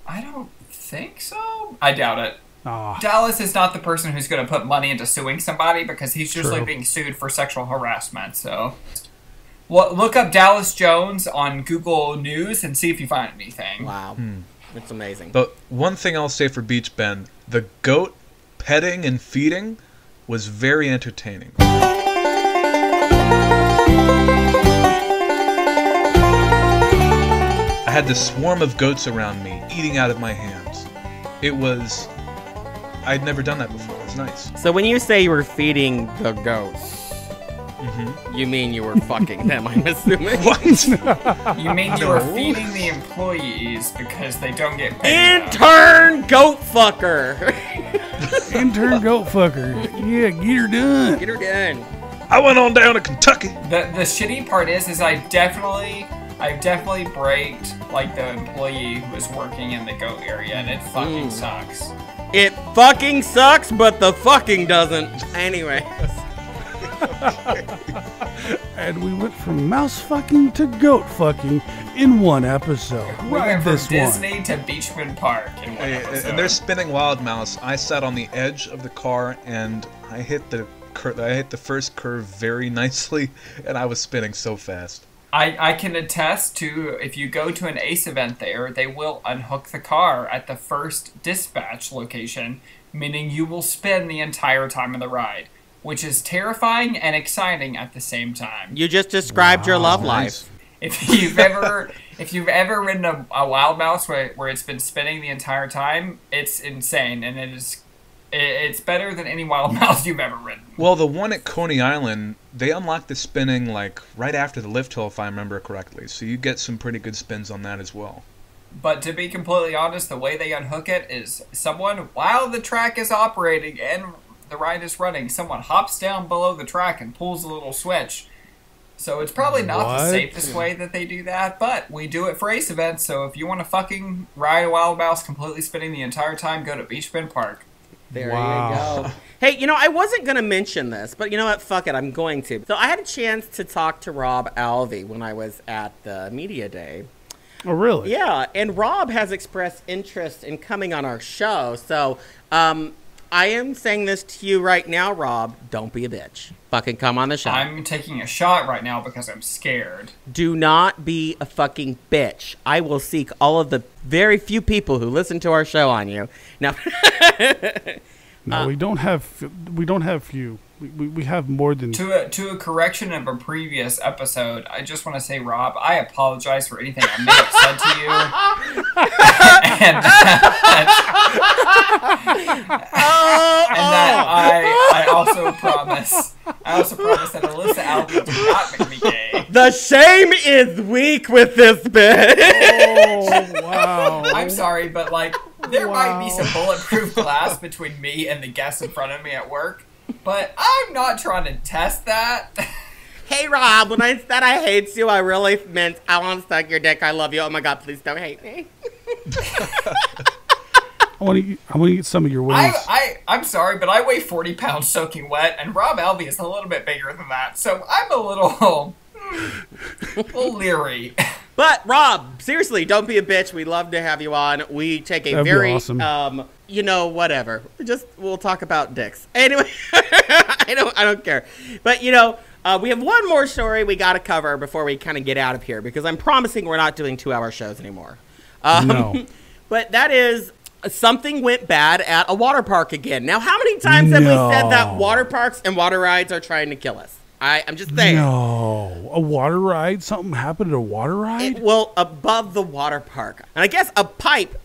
Speaker 13: I don't think so. I doubt it.
Speaker 2: Ah.
Speaker 13: Dallas is not the person who's going to put money into suing somebody because he's usually
Speaker 2: True.
Speaker 13: being sued for sexual harassment. So, well, look up Dallas Jones on Google News and see if you find anything.
Speaker 1: Wow. It's amazing.
Speaker 12: But one thing I'll say for Beach Bend, the goat petting and feeding was very entertaining. I had this swarm of goats around me, eating out of my hands. I'd never done that before. It was nice.
Speaker 1: So when you say you were feeding the goats, you mean you were fucking them, I'm assuming?
Speaker 12: What?
Speaker 13: You mean you were feeding the employees because they don't get paid?
Speaker 1: Intern goat fucker.
Speaker 2: Intern goat fucker. Yeah, get her done.
Speaker 1: Get her done.
Speaker 12: I went on down to Kentucky.
Speaker 13: The shitty part is I definitely braked like the employee who was working in the goat area, and it fucking sucks.
Speaker 1: It fucking sucks, but the fucking doesn't. Anyway.
Speaker 2: And we went from mouse fucking to goat fucking in one episode.
Speaker 13: We went from
Speaker 2: This one.
Speaker 13: Disney to Beachman Park in one episode.
Speaker 12: And they're spinning Wild Mouse. I sat on the edge of the car and I hit the first curve very nicely, and I was spinning so fast.
Speaker 13: I can attest to, if you go to an ACE event there, they will unhook the car at the first dispatch location, meaning you will spin the entire time of the ride, which is terrifying and exciting at the same time.
Speaker 1: You just described your love life.
Speaker 13: If you've ever ridden a Wild Mouse where it's been spinning the entire time, it's insane, and it's better than any Wild Mouse you've ever ridden.
Speaker 12: Well, the one at Coney Island, they unlocked the spinning like right after the lift hill, if I remember correctly. So you get some pretty good spins on that as well.
Speaker 13: But to be completely honest, the way they unhook it is someone, while the track is operating and the ride is running, someone hops down below the track and pulls a little switch. So it's probably not the safest way that they do that, but we do it for ACE events, so if you want to fucking ride a Wild Mouse completely spinning the entire time, go to Beach Bend Park.
Speaker 1: There you go. Hey, I wasn't going to mention this, but you know what? Fuck it, I'm going to. So I had a chance to talk to Rob Alvey when I was at the media day.
Speaker 2: Oh, really?
Speaker 1: Yeah, and Rob has expressed interest in coming on our show. So I am saying this to you right now, Rob. Don't be a bitch. Fucking come on the show.
Speaker 13: I'm taking a shot right now because I'm scared.
Speaker 1: Do not be a fucking bitch. I will seek all of the very few people who listen to our show on you. Now,
Speaker 2: no, we don't have few. We have more than
Speaker 13: to a correction of a previous episode. I just want to say, Rob, I apologize for anything I may have said to you. and that I also promise that Alyssa Alvey did not make me gay.
Speaker 1: The shame is weak with this bitch.
Speaker 2: Oh, wow.
Speaker 13: I'm sorry, but there might be some bulletproof glass between me and the guests in front of me at work. But I'm not trying to test that.
Speaker 1: Hey, Rob, when I said I hate you, I really meant I want to suck your dick. I love you. Oh, my God, please don't hate me.
Speaker 2: I want to eat some of your wings.
Speaker 13: I'm sorry, but I weigh 40 pounds soaking wet, and Rob Alvey is a little bit bigger than that. So I'm a little leery.
Speaker 1: But, Rob, seriously, don't be a bitch. We love to have you on. We take
Speaker 2: That'd
Speaker 1: very,
Speaker 2: be awesome.
Speaker 1: Whatever. We'll talk about dicks. Anyway, I don't care. But, we have one more story we got to cover before we kind of get out of here, because I'm promising we're not doing 2-hour shows anymore.
Speaker 2: No.
Speaker 1: But that is, something went bad at a water park again. Now, how many times have we said that water parks and water rides are trying to kill us? I'm just saying.
Speaker 2: No. A water ride? Something happened at a water ride?
Speaker 1: Above the water park. And I guess a pipe,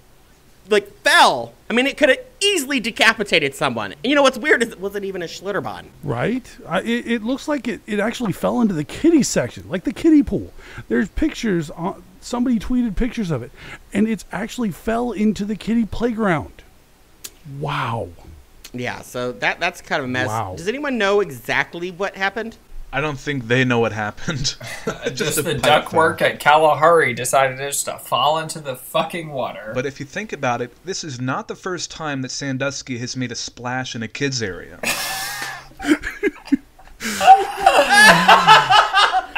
Speaker 1: fell. I mean, it could have easily decapitated someone. And you know what's weird is it wasn't even a Schlitterbahn.
Speaker 2: Right? It looks like it actually fell into the kiddie section, like the kiddie pool. There's pictures. Somebody tweeted pictures of it. And it's actually fell into the kiddie playground. Wow.
Speaker 1: Yeah, so that's kind of a mess.
Speaker 2: Wow.
Speaker 1: Does anyone know exactly what happened?
Speaker 12: I don't think they know what happened.
Speaker 13: Just the ductwork at Kalahari decided just to fall into the fucking water.
Speaker 12: But if you think about it, this is not the first time that Sandusky has made a splash in a kids area.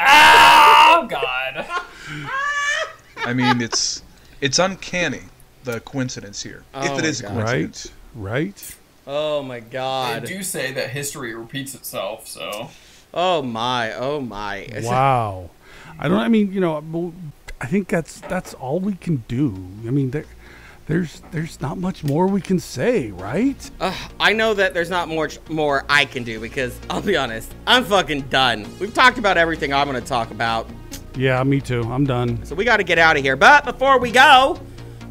Speaker 13: Oh, God.
Speaker 12: I mean, it's uncanny, the coincidence here.
Speaker 1: Oh
Speaker 12: if it is a coincidence.
Speaker 2: Right.
Speaker 1: Oh my God.
Speaker 13: They do say that history repeats itself, so.
Speaker 1: Oh my.
Speaker 2: Wow. I think that's all we can do. I mean, there's not much more we can say, right?
Speaker 1: I know that there's not much more I can do because I'll be honest, I'm fucking done. We've talked about everything I'm going to talk about.
Speaker 2: Yeah, me too. I'm done.
Speaker 1: So we got to get out of here. But before we go,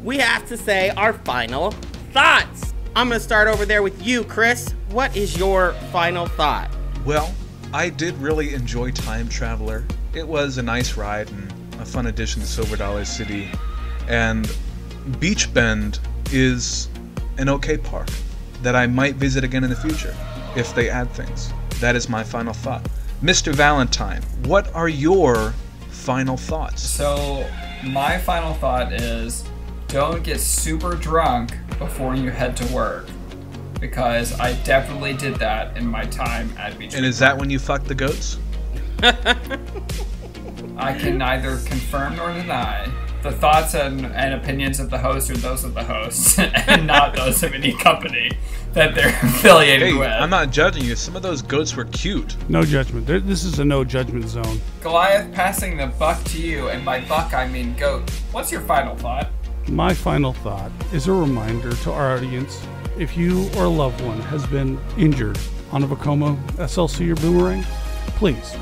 Speaker 1: we have to say our final thoughts. I'm going to start over there with you, Chris. What is your final thought?
Speaker 12: Well, I did really enjoy Time Traveler. It was a nice ride and a fun addition to Silver Dollar City. And Beach Bend is an okay park that I might visit again in the future if they add things. That is my final thought. Mr. Valentine, what are your final thoughts?
Speaker 13: So, my final thought is don't get super drunk before you head to work, because I definitely did that in my time at Beach.
Speaker 12: And is that when you fucked the goats?
Speaker 13: I can neither confirm nor deny. The thoughts and opinions of the host are those of the host, and not those of any company that they're affiliated with.
Speaker 12: I'm not judging you. Some of those goats were cute.
Speaker 2: No judgment. This is a no judgment zone.
Speaker 13: Goliath, passing the buck to you, and by buck I mean goat. What's your final thought?
Speaker 2: My final thought is a reminder to our audience, if you or a loved one has been injured on a Vekoma SLC or Boomerang, please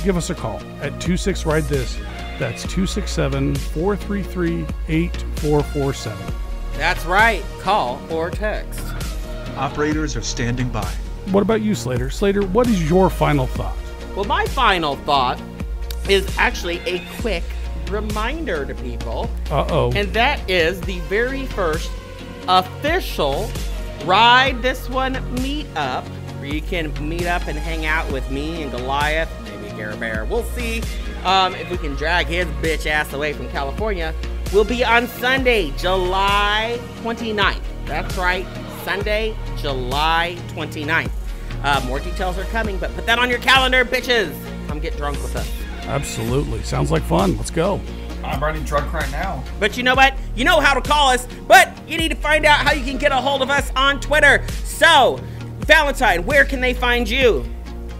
Speaker 2: give us a call at 26-RIDE-THIS. That's 267-433-8447.
Speaker 1: That's right. Call or text.
Speaker 12: Operators are standing by.
Speaker 2: What about you, Slater? Slater, what is your final thought?
Speaker 1: Well, my final thought is actually a quick reminder to people.
Speaker 2: Uh-oh.
Speaker 1: And that is the very first official Ride This One meetup, where you can meet up and hang out with me and Goliath, maybe Gare Bear. We'll see if we can drag his bitch ass away from California. Will be on Sunday, July 29th. That's right, Sunday, July 29th. More details are coming, but put that on your calendar, bitches. Come get drunk with us.
Speaker 2: Absolutely. Sounds like fun. Let's go.
Speaker 13: I'm already drunk right now.
Speaker 1: But you know what? You know how to call us, but you need to find out how you can get a hold of us on Twitter. So, Valentine, where can they find you?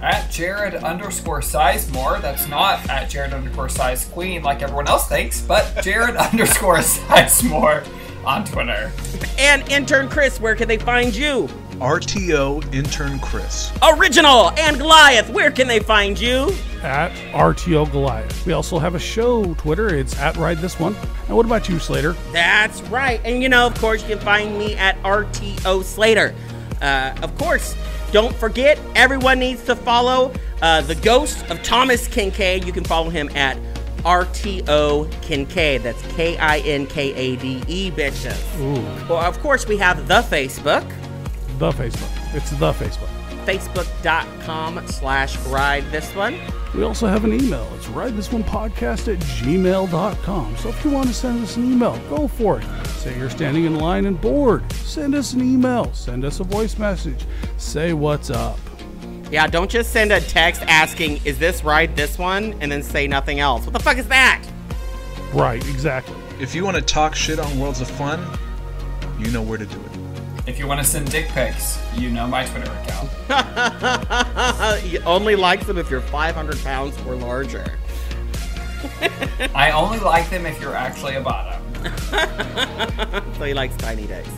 Speaker 13: At Jared_Sizemore. That's not at Jared_SizeQueen like everyone else thinks, but Jared_Sizemore on Twitter.
Speaker 1: And Intern Chris, where can they find you?
Speaker 12: RTO Intern Chris.
Speaker 1: Original and Goliath, where can they find you?
Speaker 2: At RTO Goliath. We also have a show Twitter. It's at Ride This One. And what about you, Slater?
Speaker 1: That's right. And you know, of course, you can find me at RTO Slater. Of course, don't forget, everyone needs to follow the ghost of Thomas Kincaid. You can follow him at RTO Kincaid. That's Kinkade, bitches.
Speaker 2: Ooh.
Speaker 1: Well, of course, we have the Facebook.
Speaker 2: The Facebook. It's the Facebook.
Speaker 1: Facebook.com/RideThisOne.
Speaker 2: We also have an email. It's ridethisonepodcast@gmail.com. So if you want to send us an email, go for it. Say you're standing in line and bored. Send us an email. Send us a voice message. Say what's up.
Speaker 1: Yeah, don't just send a text asking, is this Ride This One? And then say nothing else. What the fuck is that?
Speaker 2: Right, exactly.
Speaker 12: If you want to talk shit on Worlds of Fun, you know where to do it.
Speaker 13: If you want to send dick pics, you know my Twitter account.
Speaker 1: You only like them if you're 500 pounds or larger.
Speaker 13: I only like them if you're actually a bottom.
Speaker 1: So he likes tiny dicks.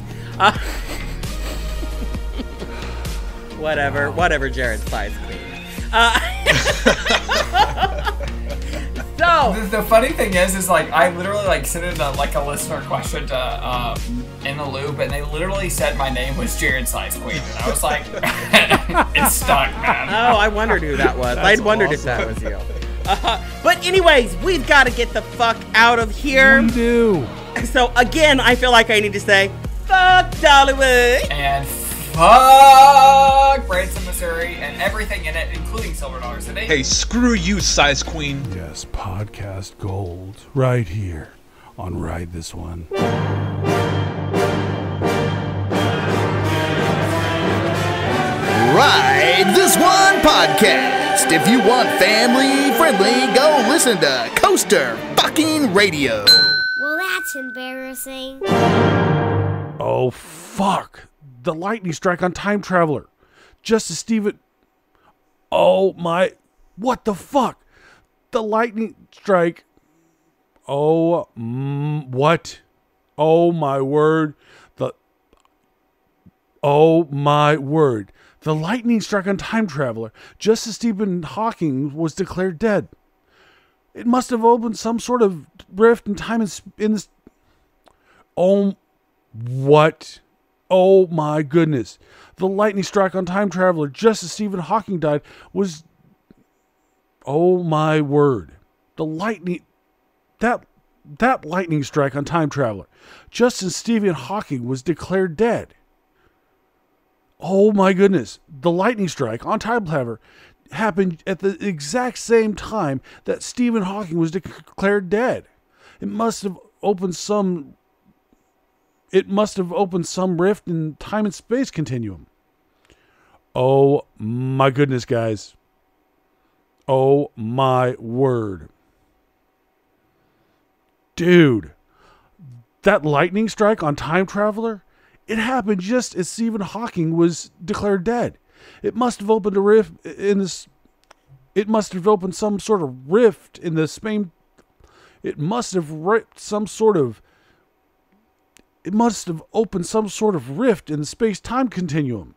Speaker 1: Whatever, Jared's size queen. So
Speaker 13: the funny thing is like I literally like sent in a listener question to In the Loop, and they literally said my name was Jared Size Queen, and I was like, it's stuck, man.
Speaker 1: Oh, I wondered who that was. I'd wondered if that was you. But anyways, we've got to get the fuck out of here.
Speaker 2: We do.
Speaker 1: So again, I feel like I need to say, fuck Dollywood.
Speaker 13: And fuck Branson, Missouri, and everything in it, including silver dollars.
Speaker 12: Hey, screw you, size queen.
Speaker 2: Yes, podcast gold right here on Ride This One.
Speaker 10: Ride This One podcast. If you want family friendly, go listen to Coaster fucking Radio.
Speaker 11: Well, that's embarrassing.
Speaker 2: Oh, fuck. The lightning strike on Time Traveler. Just as Steven... Oh, my... What the fuck? The lightning strike... Oh, what? Oh, my word. Oh, my word. The lightning strike on Time Traveler, just as Stephen Hawking was declared dead. It must have opened some sort of rift in time in this... Oh, what? Oh, my goodness. The lightning strike on Time Traveler, just as Stephen Hawking died, was... Oh, my word. The lightning... That lightning strike on Time Traveler, just as Stephen Hawking was declared dead. Oh my goodness. The lightning strike on Time Traveler happened at the exact same time that Stephen Hawking was declared dead. It must have opened some rift in time and space continuum. Oh my goodness, guys. Oh my word. Dude, that lightning strike on Time Traveler, it happened just as Stephen Hawking was declared dead. It must have opened a rift in this. It must have opened some sort of rift in the space. It must have ripped some sort of. It must have opened some sort of rift in the space-time continuum.